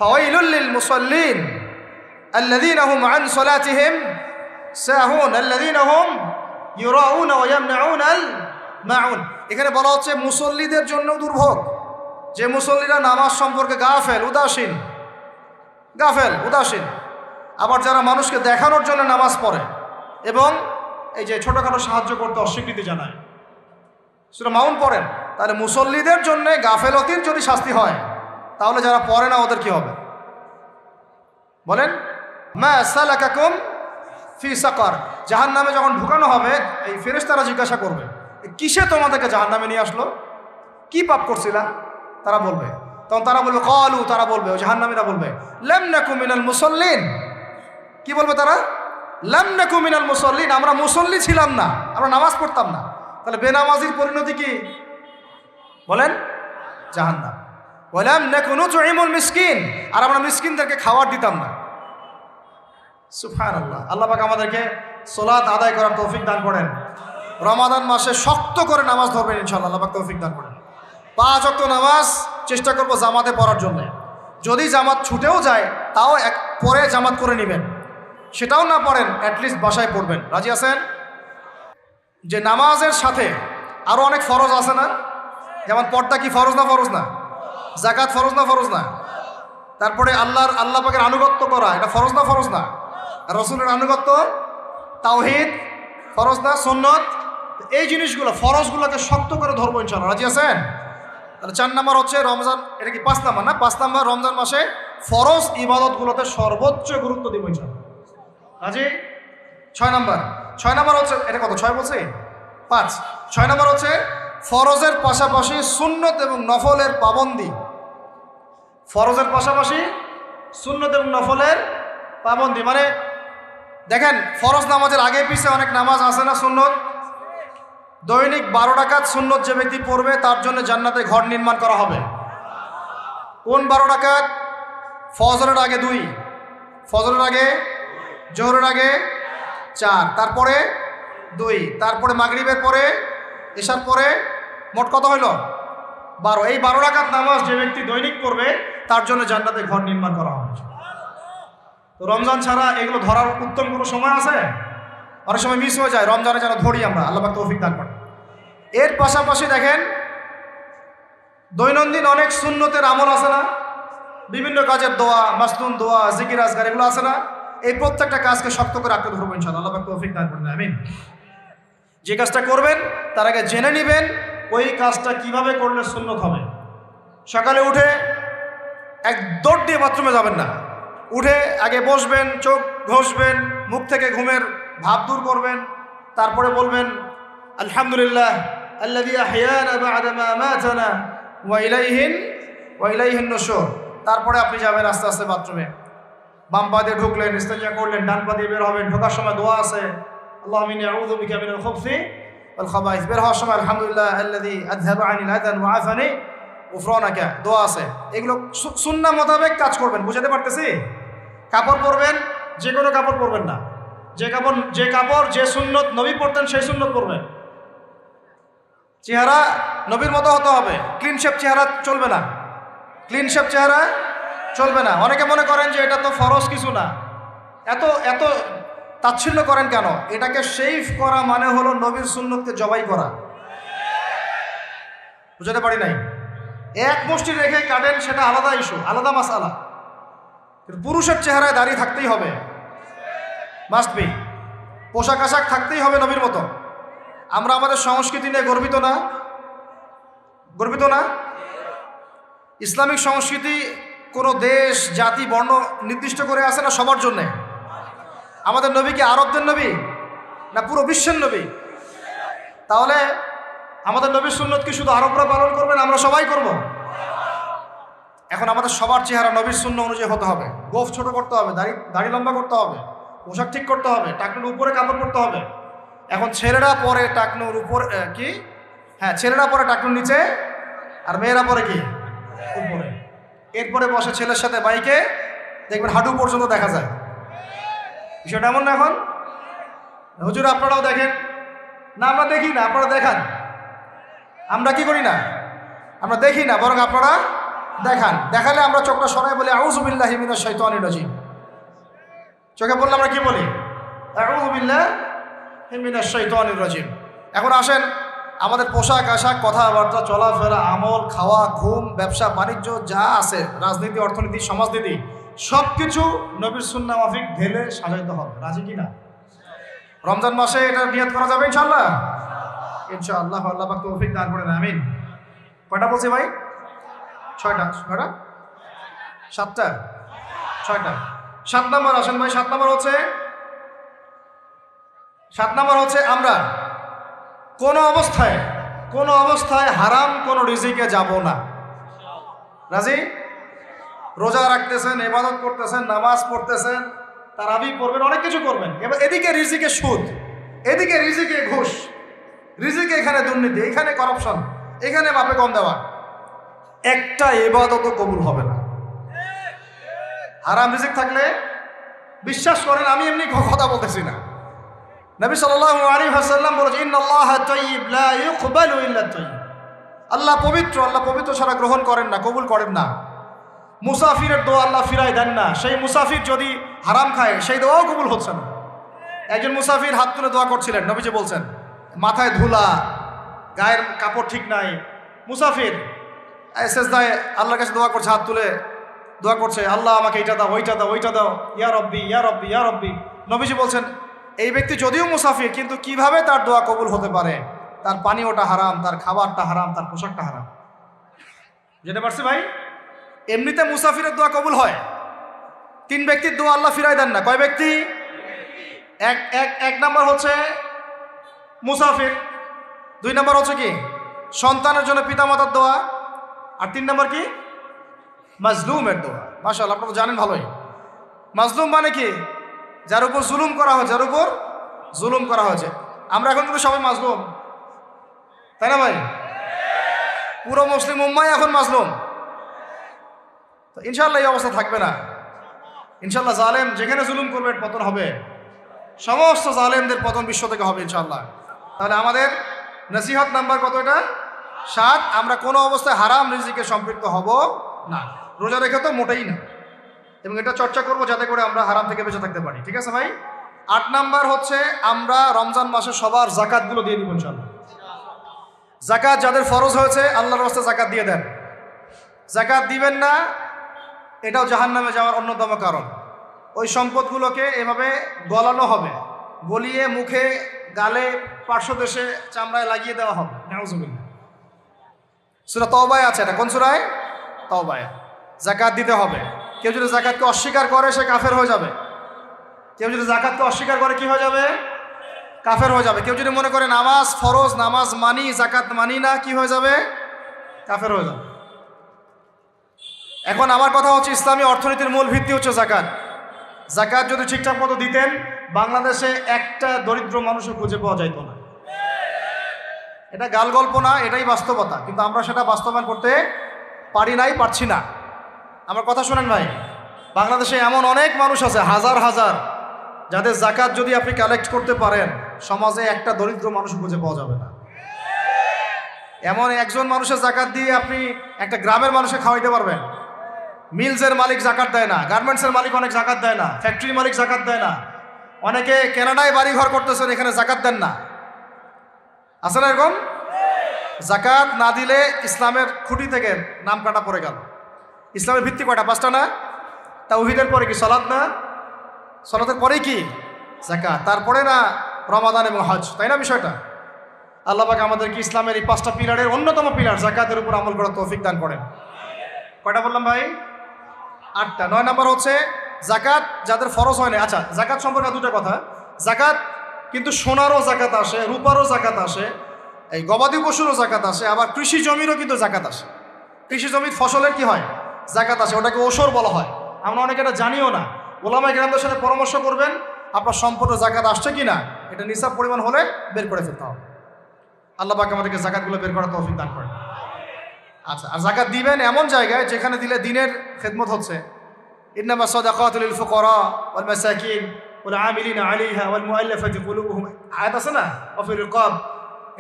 ফাওয়াইলুল লিল মুসাল্লিন আল্লাযীনা হুম আন সালাতিহিম সাহুন আল্লাযীনা হুম ইউরাউনা ওয়া ইয়ামনাউনাল মাউন। এখানে বলা হচ্ছে মুসল্লিদের জন্য দুর্ভোগ, যে মুসল্লিরা নামাজ সম্পর্কে গাফেল, উদাসীন। আবার যারা মানুষকে দেখানোর জন্য নামাজ পড়ে এবং এই যে ছোটখাটো সাহায্য করতে অস্বীকৃতি জানায়, সূরা মাউন পড়েন, তাহলে মুসল্লিদের জন্য গাফেলতির যদি শাস্তি হয়, তাহলে যারা পড়ে না ওদের কি হবে? বলেন, মা সালাকাকুম ফি সাকার। জাহান্নামে যখন ঢুকানো হবে, এই ফেরেশতারা জিজ্ঞাসা করবে, কিসে তোমাদেরকে জাহান্নামে নিয়ে আসলো? কি পাপ করছিলা? তারা বলবে, তখন তারা বলবে ক্বালু, তারা বলবে, ওই জাহান্নামীরা বলবে, লাম নাকু মিনাল মুসাল্লিন। কি বলবে তারা? লাম নাকু মিনাল মুসাল্লিন, আমরা মুসল্লি ছিলাম না, আমরা নামাজ পড়তাম না। তাহলে বেনামাজির পরিণতি কি? বলেন, জাহান্নাম। ওয়ালাম নাকু নুতঈমুল মিসকিন, আর আমরা মিসকিনদেরকে খাবার দিতাম না। সুবহানাল্লাহ। আল্লাহ পাক আমাদেরকে সালাত আদায় করার তৌফিক দান করেন। রমাদান মাসে শক্ত করে নামাজ ধরবেন ইনশাআল্লাহ, আল্লাহ পাক তৌফিক দান করেন। 5 ওয়াক্ত নামাজ চেষ্টা করব জামাতে পড়ার জন্য। যদি জামাত ছুটেও যায়, তাও পরে জামাত করে নেবেন। সেটাও না পড়েন, অ্যাটলিস্ট বাসায় পড়বেন। রাজি আছেন? যে নামাজের সাথে আরও অনেক ফরজ আছে না? যেমন পর্দা কি ফরজ না? যাকাত ফরজ না? তারপরে আল্লাহ পাকের আনুগত্য করা, এটা ফরজ না? রাসূলের আনুগত্য, তাওহীদ ফরজ না? সুন্নত, এই জিনিসগুলো, ফরজগুলোকে শক্ত করে ধরবো ইনশাআল্লাহ। রাজি আছেন? তাহলে 4 নাম্বার হচ্ছে রমজান, এটা কি 5 নাম্বার না? 5 নাম্বার, রমজান মাসে ফরজ ইবাদতগুলোতে সর্বোচ্চ গুরুত্ব দিব ইনশাআল্লাহ। রাজি? 6 নাম্বার হচ্ছে, এটা কত? 6 বলছি? 5। 6 নাম্বার হচ্ছে ফরজের পাশাপাশি সুন্নত এবং নফলের পাবন্দি। ফরজের পাশাপাশি সুন্নত এবং নফলের পাবন্দি, মানে দেখেন, ফরজ নামাজের আগে পিছে অনেক নামাজ আছে না সুন্নত? দৈনিক 12 রাকাত সুন্নত যে ব্যক্তি পড়বে, তার জন্য জান্নাতে ঘর নির্মাণ করা হবে। কোন 12 রাকাত? ফজরের আগে 2, ফজরের আগে, জোহরের আগে 4, তারপরে 2, তারপরে মাগরিবের পরে, এশার পরে, মোট কত হইল? 12। এই 12 রাকাত নামাজ যে ব্যক্তি দৈনিক পড়বে, তার জন্য জান্নাতে ঘর নির্মাণ করা হবে। তো রমজান ছাড়া এগুলো ধরার উত্তম কোনো সময় আছে? অনেক সময় মিস হয়ে যায়। রমজানে যেন ধরি আমরা, আল্লাহ পাক তৌফিক দান করেন। এর পাশাপাশি দেখেন, দৈনন্দিন অনেক সুন্নতের আমল আছে না? বিভিন্ন কাজের দোয়া, মাসনুন দোয়া, জিকির আজকার, এগুলো আছে না? এই প্রত্যেকটা কাজকে শক্ত করে আঁকড়ে ধরবো ইনশাআল্লাহ। আল্লাহ পাক তৌফিক দান করুন, আমিন। যে কাজটা করবেন তার আগে জেনে নেবেন ওই কাজটা কিভাবে করলে সুন্নত হবে। সকালে উঠে এক দৌড় দিয়ে বাথরুমে যাবেন না, উঠে আগে বসবেন, চোখ ঘষবেন, মুখ থেকে ঘুমের ভাব দূর করবেন, তারপরে বলবেন আলহামদুলিল্লাহ আল্লাযী আহইয়ানা বা'দা মা আমাতানা ওয়া ইলাইহিন নুশুর। তারপরে আপনি যাবেন আস্তে আস্তে বাথরুমে, বাম পা দিয়ে ঢুকলেন, ইস্তেঞ্জা করলেন, ডান পা দিয়ে বের হবেন। ঢোকার সময় দোয়া আছে আল্লাহুম্মা ইন্নী আউযু বিকা মিনাল খুবসি ওয়াল খাবাইস। বের হওয়ার সময় আলহামদুলিল্লাহ আল্লাযী আযহাবা আনিল আযান ওয়া আফানি গুফরানাকা দোয়া আছে। এগুলো সুন্নাহ মোতাবেক কাজ করবেন। বুঝাতে পারতেছি? কাপড় পরবেন, যে কোনো কাপড় পরবেন না। যে কাপড় যে সুন্নত নবী পরতেন সেই সুন্নত পরবেন। চেহারা নবীর মতো হতে হবে, ক্লিন শেপ চেহারা চলবে না, ক্লিন শেপ চেহারা চলবে না। অনেকে মনে করেন যে এটা তো ফরজ কিছু না, এত তাচ্ছিল্য করেন কেন? এটাকে শেভ করা মানে হলো নবীর সুন্নতকে জবাই করা। বুঝাতে পারি নাই? এক মুষ্টি রেখে কাটেন, সেটা আলাদা ইস্যু, আলাদা মাসআলা। পুরুষের চেহারায় দাঁড়িয়ে থাকতেই হবে, মাস্ট বি। পোশাক আশাক থাকতেই হবে নবীর মতো। আমরা আমাদের সংস্কৃতি নিয়ে গর্বিত না? গর্বিত না? ইসলামিক সংস্কৃতি কোনো দেশ, জাতি, বর্ণ নির্দিষ্ট করে আছে না সবার জন্যে? আমাদের নবী কি আরবদের নবী না পুরো বিশ্বের নবী? তাহলে আমাদের নবীর সুন্নত কি শুধু আরবরা পালন করবেন, আমরা সবাই করব? এখন আমাদের সবার চেহারা নবীর সুন্নাহ অনুযায়ী হতে হবে। গোফ ছোট করতে হবে, দাড়ি লম্বা করতে হবে, পোশাক ঠিক করতে হবে, টাকনুর উপরে কাপড় পরতে হবে। এখন ছেলেরা পরে টাকনুর উপর কি, হ্যাঁ ছেলেরা পরে টাকনুর নিচে, আর মেয়েরা পরে কি উপরে। এরপরে বসে ছেলের সাথে বাইকে, দেখবেন হাঁটু পর্যন্ত দেখা যায়। বিষয়টা এমন না? এখন হুজুর আপনারাও দেখেন না? আমরা দেখি না, আপনারা দেখান। আমরা কি করি না? আমরা দেখি না, বরং আপনারা দেখান। দেখালে আমরা চোখটা সরাই বলি আউযু বিল্লাহি মিনাশ শাইতানির রাজিম। চোখে বললে আমরা কি বলি? আউযু বিল্লাহি মিনাশ শাইতানির রাজিম। এখন আসেন, আমাদের পোশাক আশাক, কথাবার্তা, চলাফেরা, আমল, খাওয়া, ঘুম, ব্যবসা বাণিজ্য যা আছে, রাজনীতি, অর্থনীতি, সমাজনীতি, সব কিছু নবীর সুন্নাহ মাফিক ঢেলে সাজাইতে হবে। রাজি কি না? রমজান মাসে এটা নিয়ত করা যাবে ইনশাআল্লাহ? ইনশাআল্লাহ। আল্লাহ পাক তৌফিক দান করেন, আমিন। কয়টা বলছি ভাই? 6টা। 7টা? 6টা। 7 নম্বর আসেন ভাই। 7 নম্বর হচ্ছে আমরা কোনো অবস্থায় হারাম কোনো রিজিকে যাব না। রাজি? রোজা রাখতেছেন, ইবাদত করতেছেন, নামাজ পড়তেছেন, তারাবি পড়বেন, অনেক কিছু করবেন। এবার এদিকে রিজিকে সুদ, এদিকে রিজিকে ঘুষ, রিজিকে এখানে দুর্নীতি, এখানে করাপশন, এখানে মাপে কম দেওয়া, একটা ইবাদতও কবুল হবে না। হারাম রিজিক থাকলে বিশ্বাস করেন, আমি এমনি কথা বলতেছি না। নবী সাল্লাল্লাহু আলাইহি ওয়াসাল্লাম বলেছেন ইন্নাল্লাহা তাইয়্যিব লা ইউকবালু ইল্লা তাইয়্যিব। আল্লাহ পবিত্র, আল্লাহ পবিত্র ছাড়া গ্রহণ করেন না, কবুল করেন না। মুসাফিরের দোয়া আল্লাহ ফিরাই দেন না। সেই মুসাফির যদি হারাম খায় সেই দোয়াও কবুল হচ্ছে না। একজন মুসাফির হাত তুলে দোয়া করছিলেন, নবীজি বলছেন মাথায় ধুলা, গায়ের কাপড় ঠিক নাই, মুসাফির সেজদায় আল্লাহর কাছে দোয়া করছে, হাত তুলে দোয়া করছে, আল্লাহ আমাকে এইটা দাও, ওইটা দাও, ওইটা দাও, ইয়া রব্বি ইয়া রব্বি ইয়া রব্বি। নবীজি বলছেন এই ব্যক্তি যদিও মুসাফির, কিন্তু কিভাবে তার দোয়া কবুল হতে পারে? তার পানীয়টা হারাম, তার খাবারটা হারাম, তার পোশাকটা হারাম। যেতে পারছি ভাই? এমনিতে মুসাফিরের দোয়া কবুল হয়। 3 ব্যক্তির দোয়া আল্লাহ ফিরাই দেন না। কয় ব্যক্তি? এক নাম্বার হচ্ছে মুসাফির, 2 নাম্বার হচ্ছে কি সন্তানের জন্য পিতামাতার দোয়া, আর 3 নাম্বার কি মাজলুমের দোয়া। মাশাআল্লাহ, আপনারা তো জানেন ভালোই। মাজলুম মানে কি? যার উপর জুলুম করা হয়, যার উপর জুলুম করা হয়েছে। আমরা এখন কিন্তু সবাই মাজলুম, তাই না ভাই? পুরো মুসলিম উম্মাহ এখন মাজলুম। তো ইনশাআল্লাহ এই অবস্থা থাকবে না। ইনশাআল্লাহ জালেম যেখানে জুলুম করবে পতন হবে, সমস্ত জালেমদের পতন বিশ্ব থেকে হবে ইনশাআল্লাহ। তাহলে আমাদের নসিহত নাম্বার কত? এটা 7। আমরা কোনো অবস্থায় হারাম রিজিকে সম্পৃক্ত হব না। রোজা রেখে তো মোটেই না, এবং এটা চর্চা করব যাতে করে আমরা হারাম থেকে বেঁচে থাকতে পারি। ঠিক আছে ভাই? 8 নাম্বার হচ্ছে আমরা রমজান মাসে সবার জাকাতগুলো দিয়ে দিব ইনশাআল্লাহ। জাকাত যাদের ফরজ হয়েছে আল্লাহর রাস্তায় জাকাত দিয়ে দেন। জাকাত দিবেন না, এটাও জাহান্নামে যাওয়ার অন্যতম কারণ। ওই সম্পদগুলোকে এভাবে গলানো হবে, গলিয়ে মুখে, গালে, পার্শ্বদেশে, চামড়ায় লাগিয়ে দেওয়া হবে। নাউজুবিল্লাহ। সূরা তওবায় আছে এটা। কোন সূরায়? তওবায়। যাকাত দিতে হবে। কেউ যদি যাকাতকে অস্বীকার করে সে কাফের হয়ে যাবে। কেউ যদি যাকাতকে অস্বীকার করে কি হয়ে যাবে? কাফের হয়ে যাবে। কেউ যদি মনে করে নামাজ ফরজ, নামাজ মানি, যাকাত মানি না, কি হয়ে যাবে? কাফের হয়ে যাবে। এখন আমার কথা হচ্ছে, ইসলামী অর্থনীতির মূল ভিত্তি হচ্ছে যাকাত। যাকাত যদি ঠিকঠাক মতো দিতেন, বাংলাদেশে একটা দরিদ্র মানুষও খুঁজে পাওয়া যাইত না। এটা গাল গল্প না, এটাই বাস্তবতা। কিন্তু আমরা সেটা বাস্তবায়ন করতে পারি নাই, পারছি না। আমার কথা শোনেন ভাই, বাংলাদেশে এমন অনেক মানুষ আছে, হাজার হাজার, যাদের যাকাত যদি আপনি কালেক্ট করতে পারেন, সমাজে একটা দরিদ্র মানুষ খুঁজে পাওয়া যাবে না। এমন একজন মানুষের যাকাত দিয়ে আপনি একটা গ্রামের মানুষকে খাওয়াইতে পারবেন। মিলসের মালিক যাকাত দেয় না, গার্মেন্টসের মালিক অনেক যাকাত দেয় না, ফ্যাক্টরি মালিক যাকাত দেয় না, অনেকে কানাডায় বাড়ি ঘর করতেছেন, এখানে যাকাত দেন না। আছে না এরকম? যাকাত না দিলে ইসলামের খুঁটি থেকে নাম কাটা পড়ে গেল। ইসলামের ভিত্তি কয়টা? 5টা না? তাওহীদের পরে কি সালাত না? সালাতের পরেই কি যাকাত, তারপরে না রমাদান এবং হজ, তাই না বিষয়টা? আল্লাহ পাক আমাদেরকে ইসলামের এই 5টা পিলারের অন্যতম পিলার যাকাতের উপর আমল করার তৌফিক দান করেন। কয়টা বললাম ভাই? 8টা। 9 নম্বর হচ্ছে যাকাত যাদের ফরজ হয় না। আচ্ছা, যাকাত সম্পর্কে 2টা কথা। যাকাত কিন্তু সোনারও যাকাত আসে, রূপারও যাকাত আসে, এই গবাদি পশুরও যাকাত আসে, আবার কৃষি জমিরও কিন্তু যাকাত আসে। কৃষি জমির ফসলের কি হয়? যাকাত আসে। ওটাকে ওসর বলা হয়। আমরা অনেকে এটা জানিও না। ওলামায়ে কেরামদের সাথে পরামর্শ করবেন, আপনার সম্পদের যাকাত আসছে কি না, এটা নিসাব পরিমাণ হলে বের করে ফেলতে হবে। আল্লাহ পাক আমাদেরকে যাকাতগুলো বের করার তৌফিক দান করেন। আচ্ছা, আর যাকাত দিবেন এমন জায়গায় যেখানে দিলে দিনের খেদমত হচ্ছে। ইন্নামা সাদাকাতু লিল ফুকারা ওয়াল মাসাকিন ওয়াল আমিলিনা আলাইহা ওয়াল মুআল্লাফাতি কুলুবুহুম, আয়াত আছে না? ওয়া ফির রিকাব,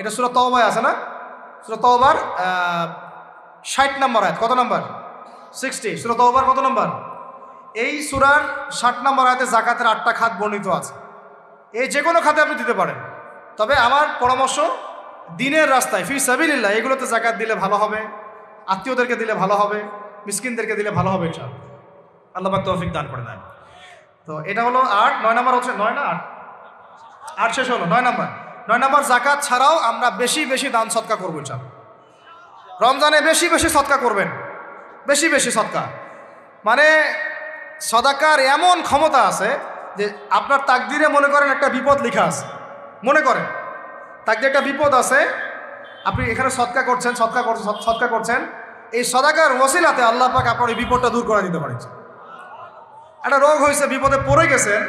এটা সূরা তাওবায় আছে না? সূরা তাওবার 60 নম্বর আয়াত। কত নম্বর? 60। সূরা তাওবার কত নম্বর? এই সূরার 60 নম্বর আয়াতে যাকাতের 8টা খাত বর্ণিত আছে। এই যে কোনো খাতে আপনি দিতে পারেন, তবে আমার পরামর্শ দিনের রাস্তায় ফি সাবিলিল্লাহ এগুলোতে যাকাত দিলে ভালো হবে, আত্মীয়দেরকে দিলে ভালো হবে, মিসকিনদেরকে দিলে ভালো হবে ইনশাআল্লাহ। আল্লাহ পাক তৌফিক দান করে দেন। তো এটা হলো 8। 9 নম্বর হচ্ছে 9 না 8? 8 শেষ হলো। 9 নম্বর। 9 নম্বর, যাকাত ছাড়াও আমরা বেশি বেশি দান সদকা করবো ইনশাআল্লাহ। রমজানে বেশি বেশি সদকা করবেন, বেশি বেশি সদকা। মানে সদাকার এমন ক্ষমতা আছে যে আপনার তাকদিরে মনে করেন একটা বিপদ লেখা আছে, মনে করেন তাকদিরে একটা বিপদ আছে, আপনি এখানে সদকা করছেন, সদকা করছেন, এই সদাকার ওসিলাতে আল্লাহ পাক আপনার এই বিপদটা দূর করে দিতে পারেন। একটা রোগ হয়েছে, বিপদে পড়ে গেছেন,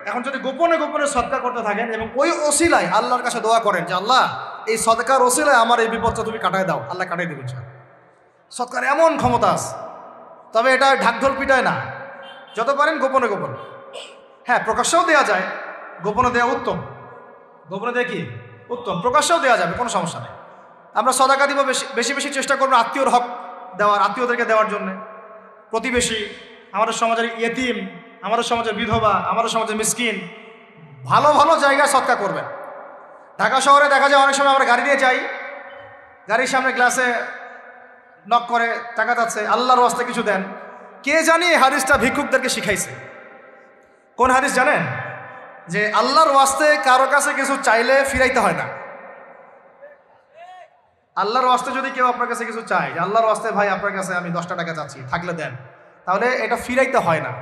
এখন যদি গোপনে গোপনে সদকা করতে থাকেন এবং ওই ওসিলায় আল্লাহর কাছে দোয়া করেন যে আল্লাহ এই সদকার ওসিলায় আমার এই বিপদটা তুমি কাটায় দাও, আল্লাহ কাটাই দেবেন। সদকার এমন ক্ষমতা আছে। তবে এটা ঢাকঢোল পিটায় না, যত পারেন গোপনে গোপনে। হ্যাঁ, প্রকাশ্যেও দেওয়া যায়, গোপনে দেওয়া উত্তম। গোপনে দেওয়া কি উত্তম, প্রকাশ্যেও দেওয়া যাবে, কোনো সমস্যা নেই। আমরা সদাকা দিব, বেশি বেশি চেষ্টা করবো আত্মীয়র হক দেওয়ার, আত্মীয়দেরকে দেওয়ার জন্য। প্রতিবেশী, আমাদের সমাজের ইয়েতিম, আমাদের সমাজের বিধবা, আমাদের সমাজের মিসকিন, ভালো ভালো জায়গায় সদকা করবেন। ঢাকা শহরে দেখা যায় অনেক সময় আমরা গাড়ি দিয়ে যাই, গাড়ির সামনে গ্লাসে নক করে টাকা যাচ্ছে, আল্লাহর ওয়াস্তে কিছু দেন। কে জানি এই হাদিসটা ভিক্ষুকদেরকে শিখাইছে। কোন হাদিস জানেন? যে আল্লাহর ওয়াস্তে কারো কাছে কিছু চাইলে ফিরাইতে হয় না। আল্লাহর ওয়াস্তে যদি কেউ আপনার কাছে কিছু চায়, যে আল্লাহর ওয়াস্তে ভাই আপনার কাছে আমি 10টা টাকা চাচ্ছি, থাকলে দেন, তাহলে এটা ফিরাইতে হয় না।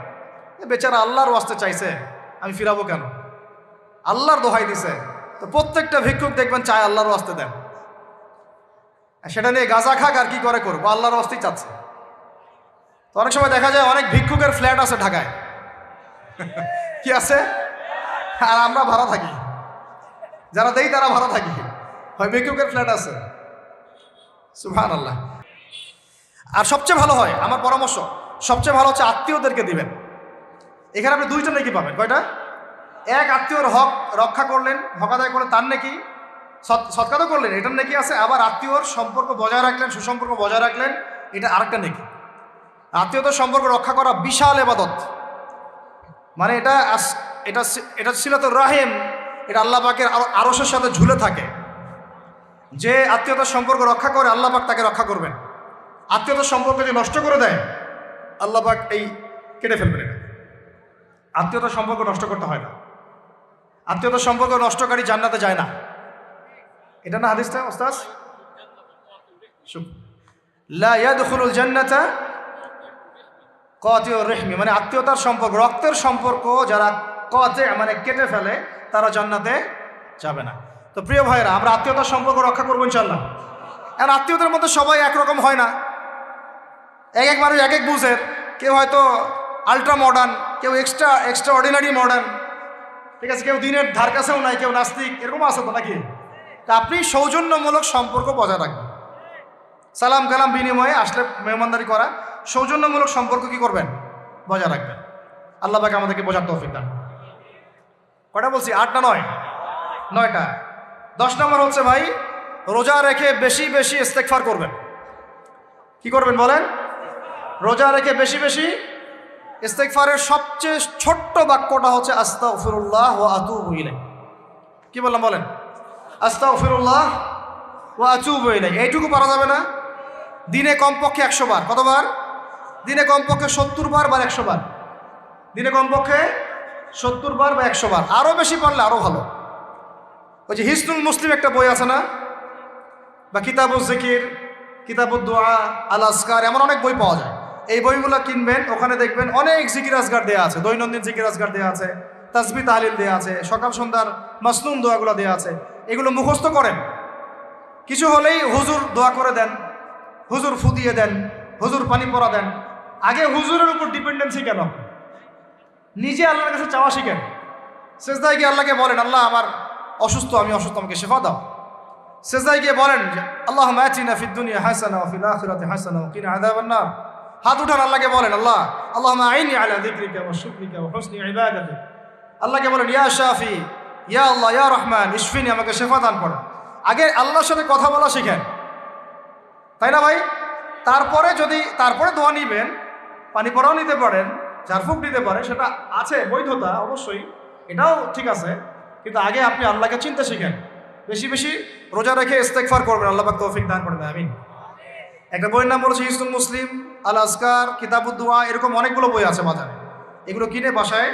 বেচারা আল্লাহর ওয়াস্তে চাইছে, আমি ফিরাবো কেন? আল্লাহর দোহাই দিছে। তো প্রত্যেকটা ভিক্ষুক দেখবেন চায় আল্লাহর ওয়াস্তে দেন, সেটা নিয়ে গাঁজা খাক আর কি করে করবো, আল্লাহর ওয়াস্তেই চাচ্ছে। তো অনেক সময় দেখা যায় অনেক ভিক্ষুকের ফ্ল্যাট আছে ঢাকায়, কি আছে, আর আমরা ভাড়া থাকি, যারা দেই তারা ভাড়া থাকি, হয় ভিক্ষুকের ফ্ল্যাট আছে। সুবহানাল্লাহ। আর সবচেয়ে ভালো হয়, আমার পরামর্শ, সবচেয়ে ভালো হচ্ছে আত্মীয়দেরকে দিবেন। এখানে আপনি 2টা নেকি পাবেন। কয়টা? এক, আত্মীয়র হক রক্ষা করলেন, হক আদায় করলেন, তার নেকি, সৎকার তো করলেন, এটার নেকি আছে। আবার আত্মীয়র সম্পর্ক বজায় রাখলেন, সুসম্পর্ক বজায় রাখলেন, এটা আরেকটা নেকি। আত্মীয়তার সম্পর্ক রক্ষা করা বিশাল ইবাদত। মানে এটা এটা এটা সিলাতুর রাহিম, এটা আল্লাহ পাকের আরশের সাথে ঝুলে থাকে। যে আত্মীয়তার সম্পর্ক রক্ষা করে আল্লাহ পাক তাকে রক্ষা করবেন। আত্মীয়তার সম্পর্ক যে নষ্ট করে দেয় আল্লাহ পাক এই কেটে ফেলবেন। এটা আত্মীয়তার সম্পর্ক নষ্ট করতে হয় না। আত্মীয়তার সম্পর্ক নষ্টকারী জান্নাতে যায় না। এটা না হাদিসটা ওস্তাদ? লা ইয়াদখুলুল জান্নাতা কাতিউর রহমি, মানে আত্মীয়তার সম্পর্ক, রক্তের সম্পর্ক যারা কাতি মানে কেটে ফেলে তারা জান্নাতে যাবে না। তো প্রিয় ভাইরা, আমরা আত্মীয়তার সম্পর্ক রক্ষা করবো ইনশাআল্লাহ। আর আত্মীয়তার মধ্যে সবাই একরকম হয় না, এক এক মানুষ এক এক বুঝের। কেউ হয়তো আলট্রা মডার্ন, কেউ এক্সট্রা অর্ডিনারি মডার্ন, ঠিক আছে, কেউ দিনের ধার কাছেও নাই, কেউ নাস্তিক, এরকম আছে তো নাকি? তা আপনি সৌজন্যমূলক সম্পর্ক বজায় রাখবেন। সালাম কালাম বিনিময়ে আসলে মেহমানদারি করা, সৌজন্যমূলক সম্পর্ক কি করবেন? বজায় রাখবেন। আল্লাহ পাক আমাদেরকে বোঝার তৌফিক দান। কয়টা বলছি? 8 না 9? 9টা। 10 নম্বর হচ্ছে ভাই, রোজা রেখে বেশি বেশি ইস্তেগফার করবেন। কি করবেন বলেন? রোজা রেখে বেশি বেশি ইস্তেগফারের সবচেয়ে ছোট্ট বাক্যটা হচ্ছে আস্তাগফিরুল্লাহ ওয়া আতুবু ইলাইহি। কি বললাম বলেন? আস্তাগফিরুল্লাহ ওয়া আতুবু ইলাইহি। এইটুকু পারা যাবে না? দিনে কমপক্ষে 100 বার। কতবার? দিনে কমপক্ষে 70 বার বা 100 বার। দিনে কমপক্ষে 70 বার বা 100 বার। আরও বেশি পারলে আরও ভালো। ওই যে হিসনুল মুসলিম একটা বই আছে না, বা কিতাবুজ জিকির, কিতাবুদ দোয়া, আল আসকার, এমন অনেক বই পাওয়া যায়। এই বইগুলো কিনবেন, ওখানে দেখবেন অনেক জিকির আজগার দেওয়া আছে, দৈনন্দিন জিকির আজগার দেওয়া আছে, তাসবিহ তাহলিল দেওয়া আছে, সকাল সন্ধ্যার মাসনুন দোয়াগুলো দেওয়া আছে। এগুলো মুখস্থ করেন। কিছু হলেই হুজুর দোয়া করে দেন, হুজুর ফু দিয়ে দেন, হুজুর পানি পরা দেন। আগে হুজুরের উপর ডিপেন্ডেন্সি কেন? নিজে আল্লাহর কাছে চাওয়া শিখেন। সেজদায় গিয়ে আল্লাহকে বলেন, আল্লাহ আমার অসুস্থ, আমি অসুস্থ, আমাকে শেফা দাও। সেজদায় গিয়ে বলেন যে আল্লাহুম্মা আতিনা ফিদ দুনিয়া হাসানা ওয়া ফিল আখিরাতি হাসানা ওয়া কিনা আযাবান নার। হাত উঠান, আল্লাহকে বলেন, আল্লাহ আল্লাহুম্মা আইনি আলা যিকরিকা ওয়া শুকরিকা ওয়া হুসনি ইবাদাতিক। আল্লাহকে বলেন, ইয়া শাফি, ইয়া আল্লাহ, ইয়া রহমান, ইশফিনি, আমাকে শেফা দান করেন। আগে আল্লাহর সাথে কথা বলা শিখেন, তাই না ভাই? তারপরে দোয়া নিবেন, পানি পড়াও নিতে পারেন, ঝাড়ফুঁক দিতে পারে, সেটা আছে বৈধতা অবশ্যই, এটাও ঠিক আছে। কিন্তু আগে আপনি আল্লাহকে চিনতে শিখেন। বেশি বেশি রোজা রেখে ইস্তেগফার করবেন। আল্লাহ পাক তৌফিক দান করেন, আমিন। একটা বইয়ের নাম বলেছে হিসনুল মুসলিম, আল আসকার, কিতাবুদ দোয়া, এরকম অনেকগুলো বই আছে বাজারে। এগুলো কিনে বাসায়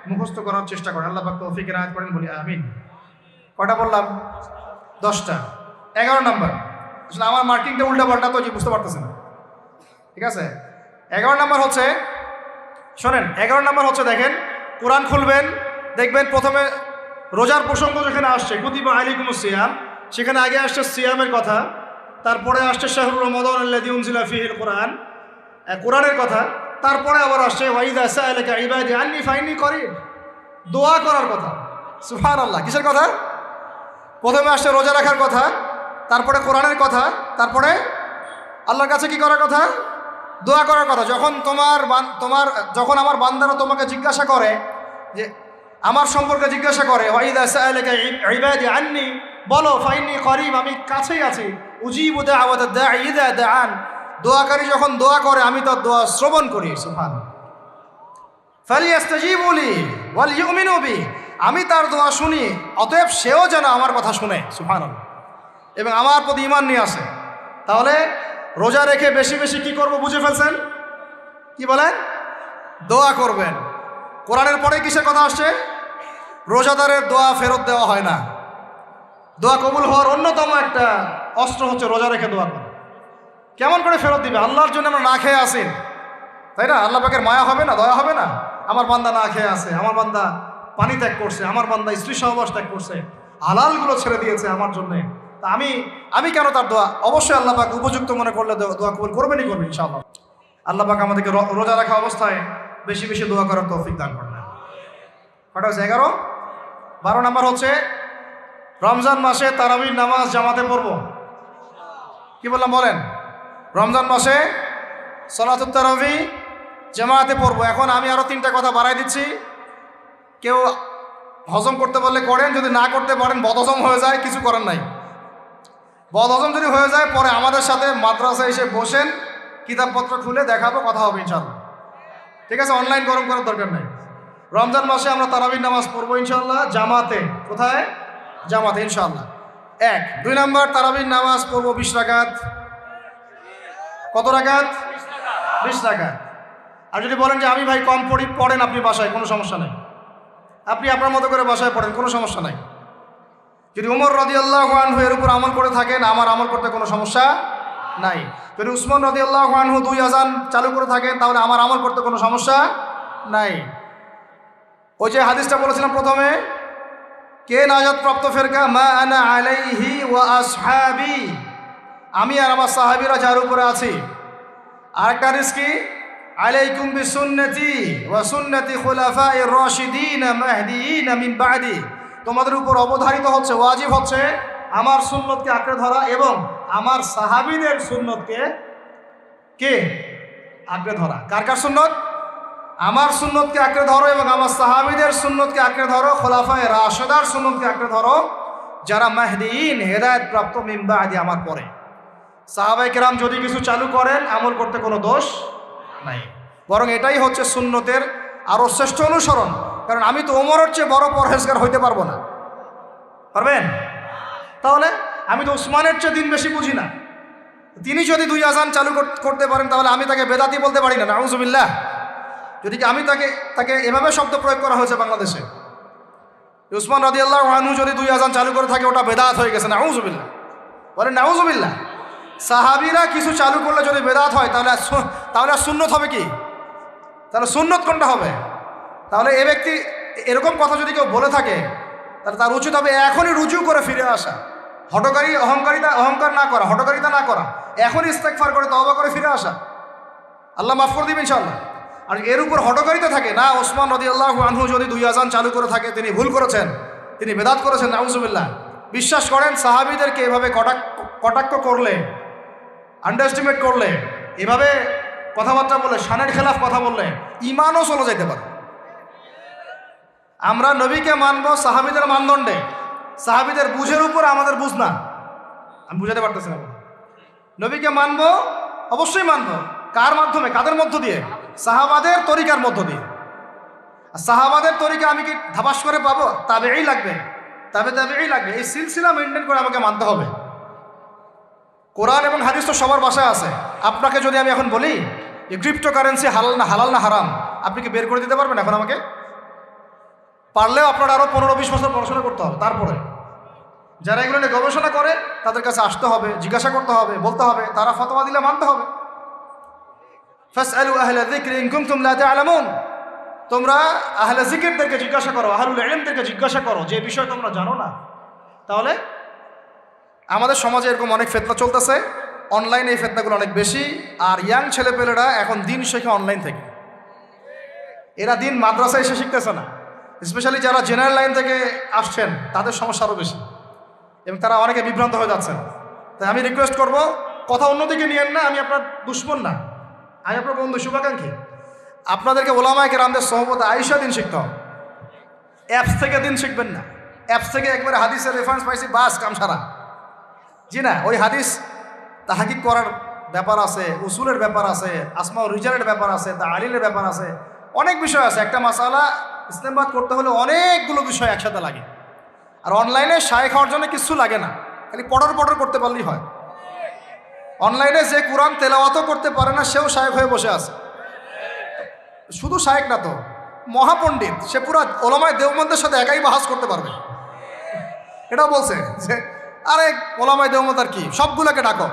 মুখস্থ করার চেষ্টা করেন। আল্লাহ পাক তৌফিক এনায়েত করেন, বলি আমিন। কয়টা বললাম? 10টা। 11 নম্বর, আসলে আমার মার্কিংটা উল্টা পাল্টা তো বুঝতে পারতেছে না, ঠিক আছে? 11 নম্বর হচ্ছে, শোনেন, 11 নম্বর হচ্ছে, দেখেন, কোরআন খুলবেন, দেখবেন প্রথমে রোজার প্রসঙ্গ যেখানে আসছে, কুতিবা আলাইকুমুস সিয়াম, সেখানে আগে আসছে সিয়ামের কথা, তারপরে আসছে শাহরুর রমাদান আল্লাযী উনজিলা ফীহিল কোরআন, কোরআনের কথা, তারপরে আবার আসছে ওয়াইদা সাআলাকা ইবাদি আন্নী ফাইন্নী করিব, দোয়া করার কথা। সুবহানাল্লাহ। কিসের কথা? প্রথমে আসছে রোজা রাখার কথা, তারপরে কোরআনের কথা, তারপরে আল্লাহর কাছে কি করার কথা? দোয়া করার কথা। যখন আমার বান্দারা তোমাকে জিজ্ঞাসা করে, যে আমার সম্পর্কে জিজ্ঞাসা করে, ওয়াইদা সাআলাকা ইবাদি আন্নী, বলো ফাইন্নী করিব, আমি কাছেই আছি, উজিবু দাওয়াতাদ দাঈ ইযা দাআন, দোয়াকারী যখন দোয়া করে আমি তার দোয়া শ্রবণ করি। সুবহানাল্লাহ। ফালিয়াস্তাজিবু লি ওয়াল ইউমিনু বি, আমি তার দোয়া শুনি, অতএব সেও যেন আমার কথা শুনে। সুবহানাল্লাহ। এবং আমার প্রতি ঈমান নিয়ে আসে। তাহলে রোজা রেখে বেশি বেশি কি করব বুঝে ফেলছেন? কি বলেন? দোয়া করবেন। কোরআনের পরে কিসের কথা আসছে? রোজাদারের দোয়া ফেরত দেওয়া হয় না। দোয়া কবুল হওয়ার অন্যতম একটা অস্ত্র হচ্ছে রোজা রেখে দোয়া করা। কেমন করে ফেরত দিবে? আল্লাহর জন্য আমরা না খেয়ে আসি, তাই না? আল্লাহ পাকের মায়া হবে না, দয়া হবে না? আমার বান্দা না খেয়ে আছে, আমার বান্দা পানি ত্যাগ করছে, আমার বান্দা স্ত্রী সহবাস ত্যাগ করছে, হালালগুলো ছেড়ে দিয়েছে আমার জন্যে, তা আমি কেন তার দোয়া? অবশ্যই আল্লাহ পাক উপযুক্ত মনে করলে দোয়া কবুল করবেনই করবেন ইনশাআল্লাহ। আল্লাহ পাক আমাদেরকে রোজা রাখা অবস্থায় বেশি বেশি দোয়া করার তৌফিক দান করেন। কটা হচ্ছে? 11। 12 নম্বর হচ্ছে, রমজান মাসে তারাবির নামাজ জামাতে পড়ব। কি বললাম বলেন? রমজান মাসে সালাতুত তারাবি জামাতে পড়ব। এখন আমি আরও 3টা কথা বাড়াই দিচ্ছি। কেউ হজম করতে পারলে করেন, যদি না করতে পারেন, বদহজম হয়ে যায়, কিছু করেন নাই। বদহজম যদি হয়ে যায়, পরে আমাদের সাথে মাদ্রাসায় এসে বসেন, কিতাবপত্র খুলে দেখাবো, কথা হবে ইনশাআল্লাহ, ঠিক আছে? অনলাইন গরম করার দরকার নেই। রমজান মাসে আমরা তারাবির নামাজ পড়বো ইনশাআল্লাহ, জামাতে। কোথায়? জামাতে ইনশাআল্লাহ। 1। 2 নম্বর, তারাবির নামাজ পড়বো 20 রাকাত। কত রাকাত? 20 রাকাত। আর যদি বলেন যে আমি ভাই কম পড়ি, পড়েন আপনি বাসায়, কোনো সমস্যা নেই, আপনি আপনার মতো করে বাসায় পড়েন, কোনো সমস্যা নাই। যদি উমর রাদিয়াল্লাহু আনহু এর উপর আমল করে থাকেন, আমার আমল করতে কোনো সমস্যা নাই। যদি উসমান রাদিয়াল্লাহু আনহু 2 আযান চালু করে থাকেন, তাহলে আমার আমল করতে কোনো সমস্যা নাই। ওই যে হাদিসটা বলেছিলাম প্রথমে, কে নাজাত প্রাপ্ত ফেরকা, মা আনা আলাইহি ওয়া আসহাবি, আমি আর আমার সাহাবীরা যার উপরে আছি। আরেকটা হাদিস কি, আলাইকুম বিসুন্নতি ওয়া সুন্নতি খুলাফায়ে রাশিদিন মাহদিয়িন মিন বাদি, তোমাদের উপর অবধারিত হচ্ছে, ওয়াজিব হচ্ছে আমার সুন্নতকে আঁকড়ে ধরা এবং আমার সাহাবীদের সুন্নতকে কে আঁকড়ে ধরা। কার কার সুন্নত? আমার সুন্নতকে আঁকড়ে ধরো এবং আমার সাহাবীদের সুন্নতকে আঁকড়ে ধরো, খোলাফায়ে রাশেদার সুন্নতকে আঁকড়ে ধরো, যারা মাহদিয়িন হেদায়েত প্রাপ্ত মিন বাদি, আমার পরে। সাহাবায়ে কেরাম যদি কিছু চালু করেন, আমল করতে কোনো দোষ নাই, বরং এটাই হচ্ছে সুন্নতের আরও শ্রেষ্ঠ অনুসরণ। কারণ আমি তো ওমরের চেয়ে বড় পরহেজগার হইতে পারবো না, পারবেন? তাহলে আমি তো উসমানের চেয়ে দিন বেশি বুঝি না। তিনি যদি 2 আযান চালু করতে পারেন, তাহলে আমি তাকে বেদাতি বলতে পারি না, নাউযুবিল্লাহ। যদি আমি তাকে এভাবে শব্দ প্রয়োগ করা হয়েছে বাংলাদেশে, উসমান রাদিয়াল্লাহু আনহু যদি 2 আযান চালু করে থাকে, ওটা বেদাত হয়ে গেছে, নাউযুবিল্লাহ, বলেন নাউযুবিল্লাহ। সাহাবীরা কিছু চালু করলে যদি বেদাত হয়, তাহলে সুন্নত হবে কি? তাহলে সুন্নত কোনটা হবে? তাহলে এ ব্যক্তি এরকম কথা যদি কেউ বলে থাকে, তাহলে তার উচিত হবে এখনই রুজু করে ফিরে আসা, অহংকার না করা, হঠকারিতা না করা, এখনই ইস্তেগফার করে তওবা করে ফিরে আসা, আল্লাহ মাফ করে দিবেন ইনশাআল্লাহ। আর এর উপর হঠকারিতা থাকে না, ওসমান রাদিয়াল্লাহু আনহু যদি 2 আযান চালু করে থাকে, তিনি ভুল করেছেন, তিনি বেদাত করেছেন, নাউযুবিল্লাহ। বিশ্বাস করেন, সাহাবীদেরকে এভাবে কটাক্ষ করলে, আন্ডারএস্টিমেট করলে, এভাবে কথাবার্তা বলে, শানের খেলাফ কথা বললে ঈমানও চলে যাইতে পারে। আমরা নবীকে মানব সাহাবীদের মানদণ্ডে, সাহাবীদের বুঝের উপর আমাদের বুঝ না। আমি বুঝাতে পারতেছি না। নবীকে মানব, অবশ্যই মানব। কার মাধ্যমে? কাদের মধ্য দিয়ে? সাহাবাদের তরিকার মধ্য দিয়ে। সাহাবাদের তরিকা আমি কি ধাবাস করে পাবো? তাবেই লাগবে, তাবেই লাগবে। এই সিলসিলা মেনটেন করে আমাকে মানতে হবে। কোরআন এবং হাদিস তো সবার বাসায় আছে। আপনাকে যদি আমি এখন বলি যে ক্রিপ্টোকারেন্সি হালাল না হারাম, আপনি কি বের করে দিতে পারবেন এখন আমাকে? পারলেও আপনার আরও 15-20 বছর পড়াশোনা করতে হবে। তারপরে যারা এগুলো নিয়ে গবেষণা করে, তাদের কাছে আসতে হবে, জিজ্ঞাসা করতে হবে, বলতে হবে, তারা ফতোয়া দিলে মানতে হবে। ফাসআলু আহলা যিকরি ইন কুনতুম লা তা'লামুন, তোমরা আহলে জিকিরদেরকে জিজ্ঞাসা করো, আহলুল ইলমদেরকে জিজ্ঞাসা করো যে বিষয় তোমরা জানো না। তাহলে আমাদের সমাজে এরকম অনেক ফিতনা চলতেছে, অনলাইনে এই ফিতনাগুলো অনেক বেশি। আর ইয়াং ছেলেপেলেরা এখন দিন শেখে অনলাইন থেকে, এরা দিন মাদ্রাসায় এসে শিখতেছে না। স্পেশালি যারা জেনারেল লাইন থেকে আসছেন, তাদের সমস্যা আরও বেশি এবং তারা অনেকে বিভ্রান্ত হয়ে যাচ্ছেন। তাই আমি রিকোয়েস্ট করব, কথা অন্যদিকে নিয়েন না। আমি আপনার দুশ্মন না, আমি আপনার বন্ধু, শুভাকাঙ্ক্ষী। আপনাদেরকে ওলামায়ে কেরামদের সোহবতে আইসা দিন শিখতে হবে। অ্যাপস থেকে দিন শিখবেন না। অ্যাপস থেকে একবারে হাদিসের রেফারেন্স পাইছি, বাস কাম সারা। জি না, ওই হাদিস তাহকিক করার ব্যাপার আছে, উসুলের ব্যাপার আছে, আসমা ও রিজালের ব্যাপার আছে, তাহলিলের ব্যাপার আছে, অনেক বিষয় আছে। একটা মাসালা ইসলামাবাদ করতে হলে অনেকগুলো বিষয় একসাথে লাগে। আর অনলাইনে শায়েখ হওয়ার জন্য কিছু লাগে না, খালি পড়র করতে পারলেই হয়। অনলাইনে যে কোরআন তেলাওয়াতও করতে পারে না, সেও শায়েখ হয়ে বসে আছে। শুধু শায়েখ না তো, মহাপণ্ডিত, সে পুরো ওলামায়ে দেওবন্দের সাথে একাই বাহাস করতে পারবে। এটাও বলছে যে আরে ওলামায়ে দেওবন্দ আর কি, সবগুলোকে ডাকো,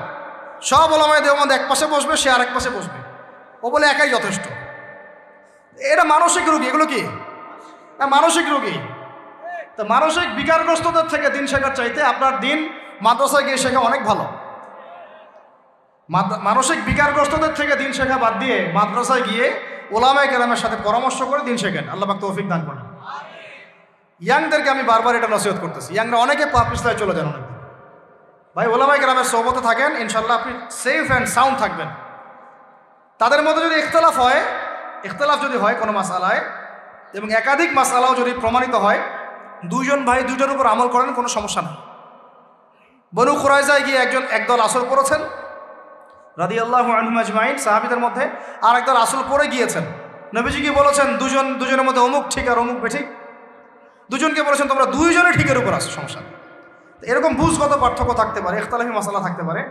সব ওলামায়ে দেওবন্দ এক পাশে বসবে, সে আরেক পাশে বসবে, ও বলে একাই যথেষ্ট। এটা মানসিক রোগী। এগুলো কি মানসিক রোগী? তো মানসিক বিকারগ্রস্তদের থেকে দিন শেখার চাইতে আপনার দিন মাদ্রাসায় গিয়ে শেখা অনেক ভালো। মানসিক বিকারগ্রস্তদের থেকে দিন শেখা বাদ দিয়ে মাদ্রাসায় গিয়ে ওলামায়ে কেরামের সাথে পরামর্শ করে দিন শেখেন। আল্লাহ পাক তৌফিক দান করেন। ইয়াংদেরকে আমি বারবার এটা নসিহত করতেছি, ইয়াংরা অনেকে পাপিস্তায় চলে যান অনেক। ভাই, ওলামায়ে কেরামের সোহবতে থাকেন, ইনশাল্লাহ আপনি সেফ অ্যান্ড সাউন্ড থাকবেন। তাদের মধ্যে যদি ইখতিলাফ যদি হয় কোনো মাসালায়, এবং একাধিক মাসালাও যদি প্রমাণিত হয়, 2 জন ভাই 2 জনের উপর আমল করেন, কোনো সমস্যা নেই। বনু কুরাইজায় গিয়ে একদল আসল পড়েছেন রাদিয়াল্লাহু আনহুম আজমাইন, সাহাবীদের মধ্যে, আর একদল আসল পড়ে গিয়েছেন। নবীজি কি বলেছেন? দুজনের মধ্যে অমুক ঠিক আর অমুক বেঠিক। দুজনকে বলেছেন তোমরা 2 জনে ঠিকের উপর আসো, সমস্যা নেই। এরকম বুঝগত পার্থক্য থাকতে পারে, ইখতিলাফি মাসালা থাকতে পারে,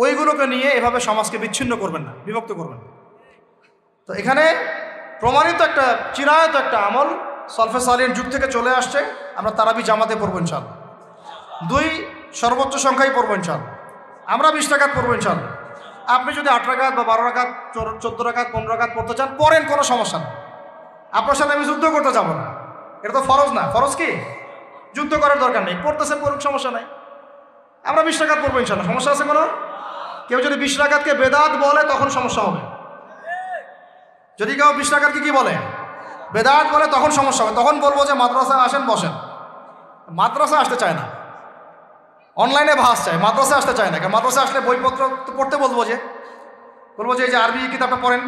ওইগুলোকে নিয়ে এভাবে সমাজকে বিচ্ছিন্ন করবেন না, বিভক্ত করবেন না। তো এখানে প্রমাণিত একটা চিরায়ত একটা আমল, সলফে সালিহিন যুগ থেকে চলে আসছে। আমরা তারাবি জামাতে পড়বো ইনশাআল্লাহ। 2 সর্বোচ্চ সংখ্যাই পড়বো ইনশাআল্লাহ। আমরা 20 রাকাত পড়বো ইনশাআল্লাহ। আপনি যদি 8 রাকাত বা 12 রাকাত 14 রাকাত 15 রাকাত পড়তে চান পড়েন, কোনো সমস্যা নেই। আপনার সাথে আমি যুদ্ধ করতে যাব না, এটা তো ফরজ না। ফরজ কি? যুদ্ধ করার দরকার নেই, পড়তেছেন পড়ুক, সমস্যা নাই। আমরা 20 রাকাত পড়বো ইনশাআল্লাহ, সমস্যা আছে কোনো? কেউ যদি 20 রাকাতকে বেদাত বলে তখন সমস্যা হবে। যদি কেউ 20 রাকাতকে কি বলে? বেদাত বলে, তখন সমস্যা হবে। তখন বলবো যে মাদ্রাসায় আসেন, বসেন। মাদ্রাসা আসতে চায় না, অনলাইনে ভাস চায়, মাদ্রাসা আসতে চায় না। কারণ মাদ্রাসা আসলে বইপত্র তো পড়তে বলবো যে এই যে আরবি কিতাবটা পড়েন,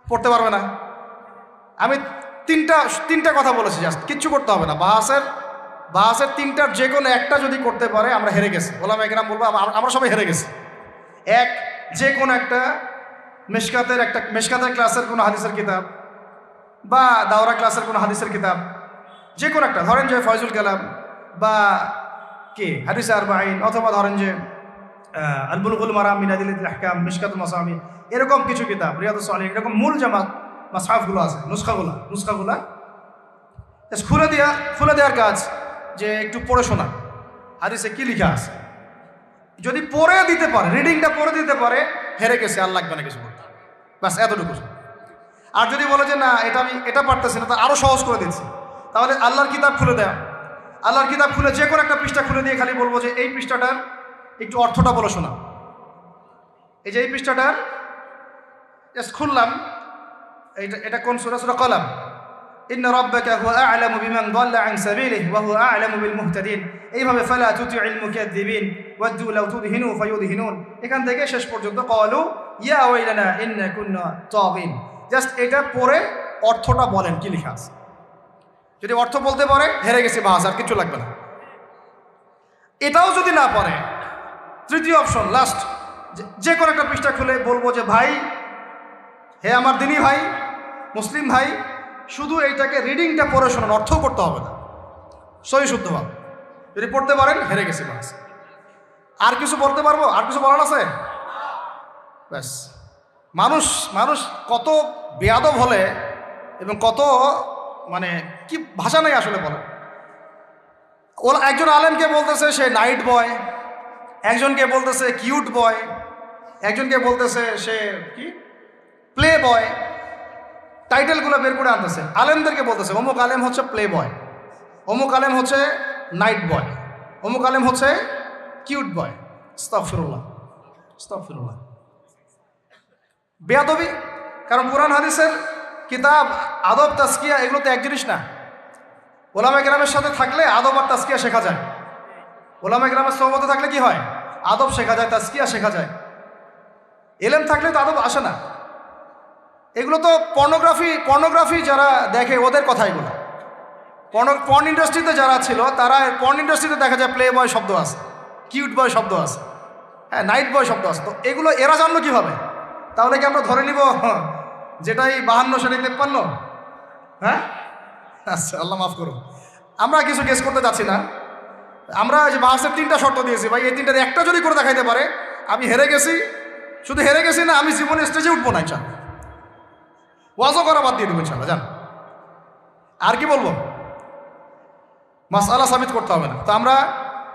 পড়তে পারবে না। আমি তিনটা কথা বলেছি, জাস্ট কিচ্ছু করতে হবে না। বাহাসের 3টার যে কোনো একটা যদি করতে পারে আমরা হেরে গেছি। ওলামায়ে কেরাম বলবো আমরা সবাই হেরে গেছি। এক, যে কোনো একটা মেশকাতের ক্লাসের কোনো হাদিসের কিতাব বা দাওরা ক্লাসের কোনো হাদিসের কিতাব, যে কোনো একটা, ধরেন যে ফয়জুল কালাম বা কি হাদিস আরবাঈন, অথবা ধরেন যে আল বুলুগুল মারাম মিন আদিল্লাতিল আহকাম, মিশকাতুল মাসাবি, এরকম কিছু কিতাব, রিয়াদুস সালিহিন, এরকম মূল জামাত মাসহাফগুলো আছে, নুসখাগুলা খুলে দেওয়ার কাজ, যে একটু পড়ে শোনা হাদিসে কি লিখা আছে। যদি পড়ে দিতে পারে, রিডিংটা পড়ে দিতে পারে, হেরে গেছে, আর লাগবে না কিছু করতে, ব্যাস এতটুকু। আর যদি বলে যে না এটা পারতেছি না, তা আরও সহজ করে দিচ্ছি, তাহলে আল্লাহর কিতাব খুলে দেওয়া। আল্লাহর কিতাব খুলে যে কোনো একটা পৃষ্ঠা খুলে দিয়ে খালি বলবো যে এই পৃষ্ঠাটার একটু অর্থটা বলে শোনা। এই যে এই পৃষ্ঠাটার জাস্ট খুললাম, এটা কোন সূরা? সূরা কলম। ইন্না রাব্বাকা হুয়া আ'লামু বিমান দাল্লা আন সাবিলিহি ওয়া হুয়া আ'লামু বিল মুহতাদিন। এইভাবে ফালা তুতি'ল মুকাদ্দিবিন ওয়াদ্দু লাউ তুদহিনু ফায়ুদহিনুন, এখান থেকে শেষ পর্যন্ত ক্বালু ইয়া ওয়াইলানা ইন্না কুন্না তাগিন। জাস্ট এটা পড়ে অর্থটা বলেন কি লেখা আছে। যদি অর্থ বলতে পারে, হেরে গেছে, বাস, আর কিছু লাগবে না। এটাও যদি না পারে, তৃতীয় অপশন, লাস্ট, যে কোনো একটা পৃষ্ঠা খুলে বলবো যে ভাই, হে আমার দিনী ভাই, মুসলিম ভাই, শুধু এইটাকে রিডিংটা পড়ে শোনান, অর্থ করতে হবে না, সহি শুদ্ধভাবে। যদি পড়তে পারেন, হেরে গেছে, বাস। আর কিছু বলতে পারবো? আর কিছু বলার আছে? ব্যাস। মানুষ কত বেয়াদব হলে এবং কত মানে কি ভাষা নেই আসলে বলে। ওরা একজন আলেমকে বলতেছে সে নাইট বয়, একজনকে বলতেছে কিউট বয়, একজনকে বলতেছে সে কি প্লে বয়, টাইটেলগুলো বের করে আনতেছে। আলেমদেরকে বলতেছে অমুক আলেম হচ্ছে প্লে বয়, অমুক আলেম হচ্ছে নাইট বয়, অমুক আলেম হচ্ছে কিউট বয়। আস্তাগফিরুল্লাহ, আস্তাগফিরুল্লাহ, বেয়াদবি। কারণ কুরআন হাদিসের কিতাব, আদব, তাজকিয়া, এগুলো তো এক জিনিস না। ওলামায়ে কেরামের সাথে থাকলে আদব আর তাজকিয়া শেখা যায়। ওলামায়ে কেরামের সোহবতে থাকলে কি হয়? আদব শেখা যায়, তাজকিয়া শেখা যায়। এলেম থাকলে তো আদব আসে না। এগুলো তো পর্নোগ্রাফি যারা দেখে ওদের কথা এগুলো। পর্ন ইন্ডাস্ট্রিতে যারা ছিল, তারা পর্ন ইন্ডাস্ট্রিতে দেখা যায় প্লে বয় শব্দ আছে, কিউট বয় শব্দ আছে, হ্যাঁ, নাইট বয় শব্দ আছে। তো এগুলো এরা জানলো কীভাবে? তাহলে কি আমরা ধরে নিব যেটাই 52 সাড়ে 53? হ্যাঁ, আচ্ছা, আল্লাহ মাফ করুন। আমরা কিছু গেস করতে যাচ্ছি না। আমরা যে বাহাসের 3টা শর্ত দিয়েছি, ভাই এই 3টার একটা যদি করে দেখাইতে পারে, আমি হেরে গেছি। শুধু হেরে গেছি না, আমি জীবনে স্টেজে উঠবো না ইনশাল্লাহ। ওয়াজও করা বাদ দিয়ে দেবো ইনশাল্লাহ। জান, আর কি বলবো? মাসআলা সাবিত করতে হবে না। তো আমরা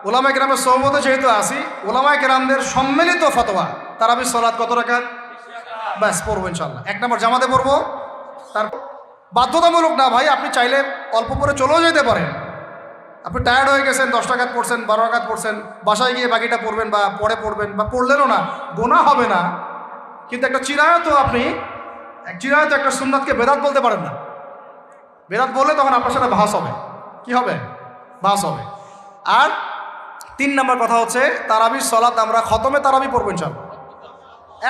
ওলামায়ে কেরামের সোহবতে যেহেতু আসি, ওলামায়ে কেরামদের সম্মিলিত ফতোয়া, তারাবির সালাত কত রাকাত? ব্যাস, পড়বো ইনশাল্লাহ। 1 নম্বর জামাতে পড়বো। তারপর বাধ্যতামূলক না ভাই, আপনি চাইলে অল্প করে চলেও যেতে পারেন। আপনি টায়ার্ড হয়ে গেছেন, 10 রাকাত পড়ছেন, 12 রাকাত পড়ছেন, বাসায় গিয়ে বাকিটা পড়বেন বা পরে পড়বেন, বা পড়লেনও না, গোনা হবে না। কিন্তু একটা চিরায়ত, আপনি চিরায়ত একটা সুন্নাতকে বেদাত বলতে পারেন না। বেদাত বললে তখন আপনার সাথে ভাস হবে। কি হবে? ভাস হবে। আর 3 নম্বর কথা হচ্ছে, তারাবির সালাত আমরা খতমে তারাবি পড়বো ইনশাআল্লাহ,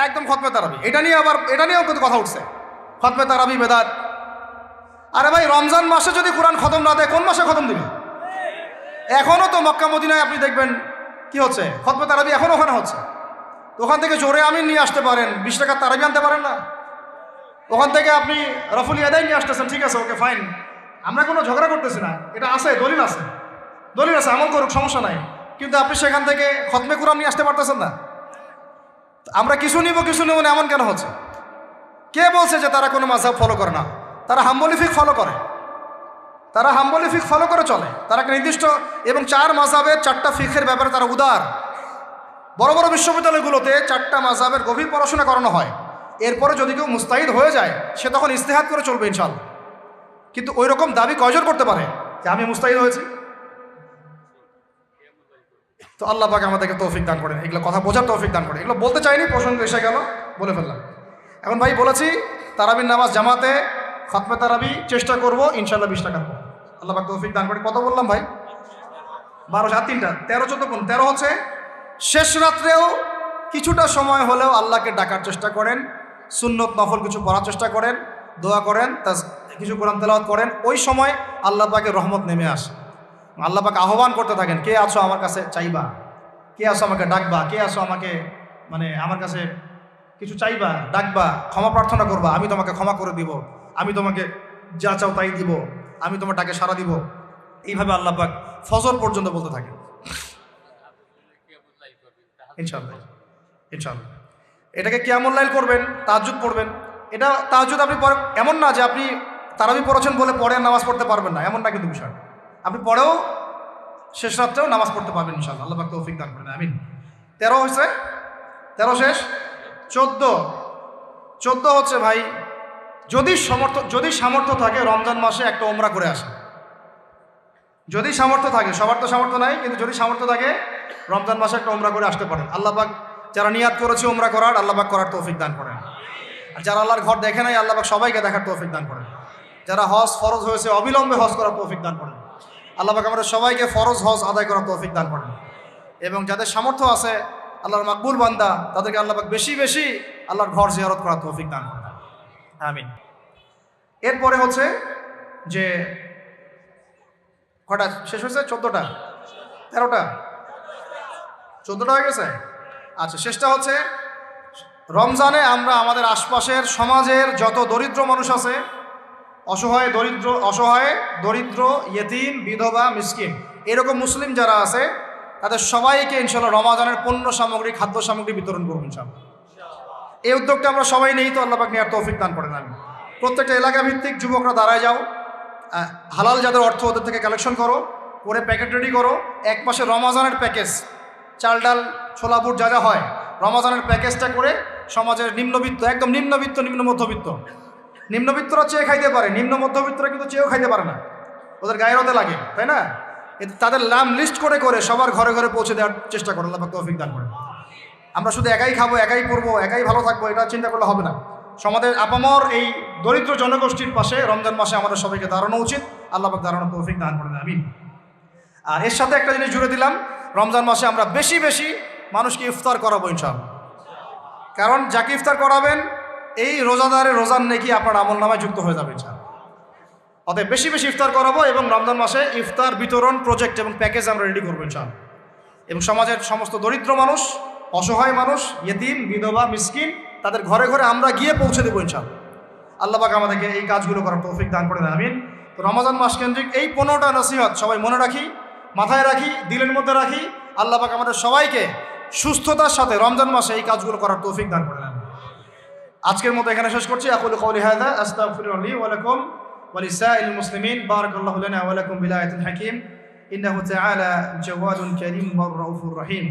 একদম খতমে তারাবি। এটা নিয়েও কিন্তু কথা উঠছে, খতমে তারাবি বেদাত। আরে ভাই, রমজান মাসে যদি কোরআন খতম না দেয়, কোন মাসে খতম দিবে? এখনও তো মক্কা মদিনায় আপনি দেখবেন কি হচ্ছে, খতমে তারাবি এখনও ওখানে হচ্ছে। ওখান থেকে জোরে আমিন নিয়ে আসতে পারেন, 20 টাকার তারাবি আনতে পারেন না? ওখান থেকে আপনি রফুল ইয়াদাইন নিয়ে আসতেছেন, ঠিক আছে, ওকে ফাইন, আমরা কোনো ঝগড়া করতেছি না, এটা আছে, দলিল আছে, আমল করুক, সমস্যা নাই। কিন্তু আপনি সেখান থেকে খতমে কোরআন নিয়ে আসতে পারতেছেন না। আমরা কিছু নিব না, এমন কেন হচ্ছে? কে বলছে যে তারা কোনো মাযহাব ফলো করে না? তারা হাম্বলি ফিকহ ফলো করে, তারা হাম্বলি ফিকহ ফলো করে চলে। তারা একটা নির্দিষ্ট এবং 4 মাযহাবের 4টা ফিকহের ব্যাপারে তারা উদার। বড় বড় বিশ্ববিদ্যালয়গুলোতে 4টা মাযহাবের গভীর পড়াশোনা করানো হয়। এরপরে যদি কেউ মুস্তাহিদ হয়ে যায় সে তখন ইজতিহাদ করে চলবে ইনশাআল্লাহ। কিন্তু ওই রকম দাবি কয়জন করতে পারে যে আমি মুস্তাহিদ হয়েছি? তো আল্লাহ পাক আমাদেরকে তৌফিক দান করেন, এগুলো কথা বোঝার তৌফিক দান করেন। এগুলো বলতে চাইনি, প্রসঙ্গ এসে গেল, বলে ফেললাম। এখন ভাই বলেছি তারাবির নামাজ জামাতে খতমে তারাবি চেষ্টা করব ইনশাআল্লাহ 20 টাকা। আল্লাহ পাক তৌফিক দান করে। কত বললাম ভাই? 12 আর 3টা 13 14 13 হচ্ছে শেষ রাত্রেও কিছুটা সময় হলেও আল্লাহকে ডাকার চেষ্টা করেন, সুন্নত নফল কিছু পড়ার চেষ্টা করেন, দোয়া করেন, কিছু কোরআন তেলাওয়াত করেন। ওই সময় আল্লাহ পাকের রহমত নেমে আসে। আল্লাহ পাক আহ্বান করতে থাকেন, কে আছো আমার কাছে চাইবা, কে আছো আমাকে ডাকবা, কে আছো আমাকে আমার কাছে কিছু চাইবা, ডাকবা, ক্ষমা প্রার্থনা করবা, আমি তোমাকে ক্ষমা করে দিব, আমি তোমাকে যা চাও তাই দিব, আমি তোমার ডাকে সাড়া দিব। এইভাবে আল্লাহ পাক ফজর পর্যন্ত বলতে থাকেন। ইনশাআল্লাহ ইনশাআল্লাহ এটাকে কিয়ামুল লাইল করবেন, তাহাজ্জুদ পড়বেন। এটা তাহাজ্জুদ আপনি এমন না যে আপনি তারাবি পড়েছেন বলে পরে নামাজ পড়তে পারবেন না, এমন না কিন্তু বিষয়। আপনি পরেও শেষ রাত্রেও নামাজ পড়তে পারবেন ইনশাআল্লাহ। আল্লাহ পাক তৌফিক দান করেন, আমিন। 13 হয়েছে, 13 শেষ। 14 হচ্ছে ভাই যদি সামর্থ্য থাকে রমজান মাসে একটা ওমরা করে আসে। যদি সামর্থ্য থাকে, সবার তো সামর্থ্য নাই, কিন্তু যদি সামর্থ্য থাকে রমজান মাসে একটা ওমরা করে আসতে পারেন। আল্লাহ পাক যারা নিয়াত করেছে ওমরা করার, আল্লাহ পাক করার তৌফিক দান করেন। আর যারা আল্লাহর ঘর দেখে নাই, আল্লাহ পাক সবাইকে দেখার তৌফিক দান করেন। যারা হজ ফরজ হয়েছে অবিলম্বে হজ করার তৌফিক দান করেন। আল্লাহ পাক আমাদের সবাইকে ফরজ হজ আদায় করার তৌফিক দান করেন। এবং যাদের সামর্থ্য আছে আল্লাহর মাকবুল বান্দা, তাদেরকে আল্লাহ পাক বেশি বেশি আল্লাহর ঘর জিয়ারত করার তৌফিক দান করেন, আমিন। এরপরে হচ্ছে যে কটা শেষ হয়েছে? 14টা 13টা 14টা হয়ে গেছে। আচ্ছা, শেষটা হচ্ছে রমজানে আমরা আমাদের আশপাশের সমাজের যত দরিদ্র মানুষ আছে, অসহায় দরিদ্র ইয়েতিম, বিধবা, মিসকিন, এরকম মুসলিম যারা আছে তাদের সবাইকে ইনশাআল্লাহ রমজানের পণ্য সামগ্রী, খাদ্য সামগ্রী বিতরণ করবো ইনশাআল্লাহ। এই উদ্যোগটা আমরা সবাই নেই, তো আল্লাহ পাক নেওয়ার তৌফিক দান করেন, আমি। প্রত্যেকটা এলাকা ভিত্তিক যুবকরা দাঁড়ায় যাও, হালাল যাদের অর্থ ওদের থেকে কালেকশন করো, করে প্যাকেট রেডি করো। এক মাসে রমজানের প্যাকেজ, চাল ডাল ছোলা বুট যা যা হয়, রমজানের প্যাকেজটা করে সমাজের নিম্নবিত্ত, একদম নিম্নবিত্ত, নিম্ন মধ্যবিত্ত, নিম্নবিত্তরা চেয়ে খাইতে পারে, নিম্ন মধ্যবিত্তরা কিন্তু চেয়েও খাইতে পারে না, ওদের গায়ের হতে লাগে, তাই না? তাদের নাম লিস্ট করে করে সবার ঘরে ঘরে পৌঁছে দেওয়ার চেষ্টা করো। আল্লাহ পাক তৌফিক দান করেন। আমরা শুধু একাই খাবো, একাই পড়বো, একাই ভালো থাকবো, এটা চিন্তা করলে হবে না। সমাজের আপামর এই দরিদ্র জনগোষ্ঠীর পাশে রমজান মাসে আমাদের সবাইকে দাঁড়ানো উচিত। আল্লাহ পাক দাঁড়ানোর তৌফিক দান করেন, আমিন। আর এর সাথে একটা জিনিস জুড়ে দিলাম, রমজান মাসে আমরা বেশি বেশি মানুষকে ইফতার করাবো ইনশাআল্লাহ। কারণ যাকে ইফতার করাবেন এই রোজাদারের রোজার নেকি আপনার আমল নামায় যুক্ত হয়ে যাবে ইনশাআল্লাহ। অতএব বেশি বেশি ইফতার করাবো এবং রমজান মাসে ইফতার বিতরণ প্রজেক্ট এবং প্যাকেজ আমরা রেডি করবো ইনশাআল্লাহ। এবং সমাজের সমস্ত দরিদ্র মানুষ, অসহায় মানুষ, ইয়েতিম, বিধবা, মিসকিন, তাদের ঘরে ঘরে আমরা গিয়ে পৌঁছে দেবো ইনশাআল্লাহ। আল্লাহ পাক আমাদেরকে এই কাজগুলো করার তৌফিক দান করে দেন, আমিন। তো রমজান মাস কেন্দ্রিক এই 15টা নসিহত সবাই মনে রাখি, মাথায় রাখি, দিলের মধ্যে রাখি। আল্লাহ পাক আমাদের সবাইকে সুস্থতার সাথে রমজান মাসে এই কাজগুলো করার তৌফিক দান করে দেন। আজকের মতো এখানে শেষ করছি। আকুলু কওলি হাযা আস্তাগফিরুল্লাহ লি ওয়া লাকুম ওয়া লিসাইরিল মুসলিমিন। বারাকাল্লাহু লানা ওয়া লাকুম বিল আয়াতিল হাকীম। ইন্নাহু তাআলা জাওয়াদুন কারীম ওয়া রাউফুর রহিম।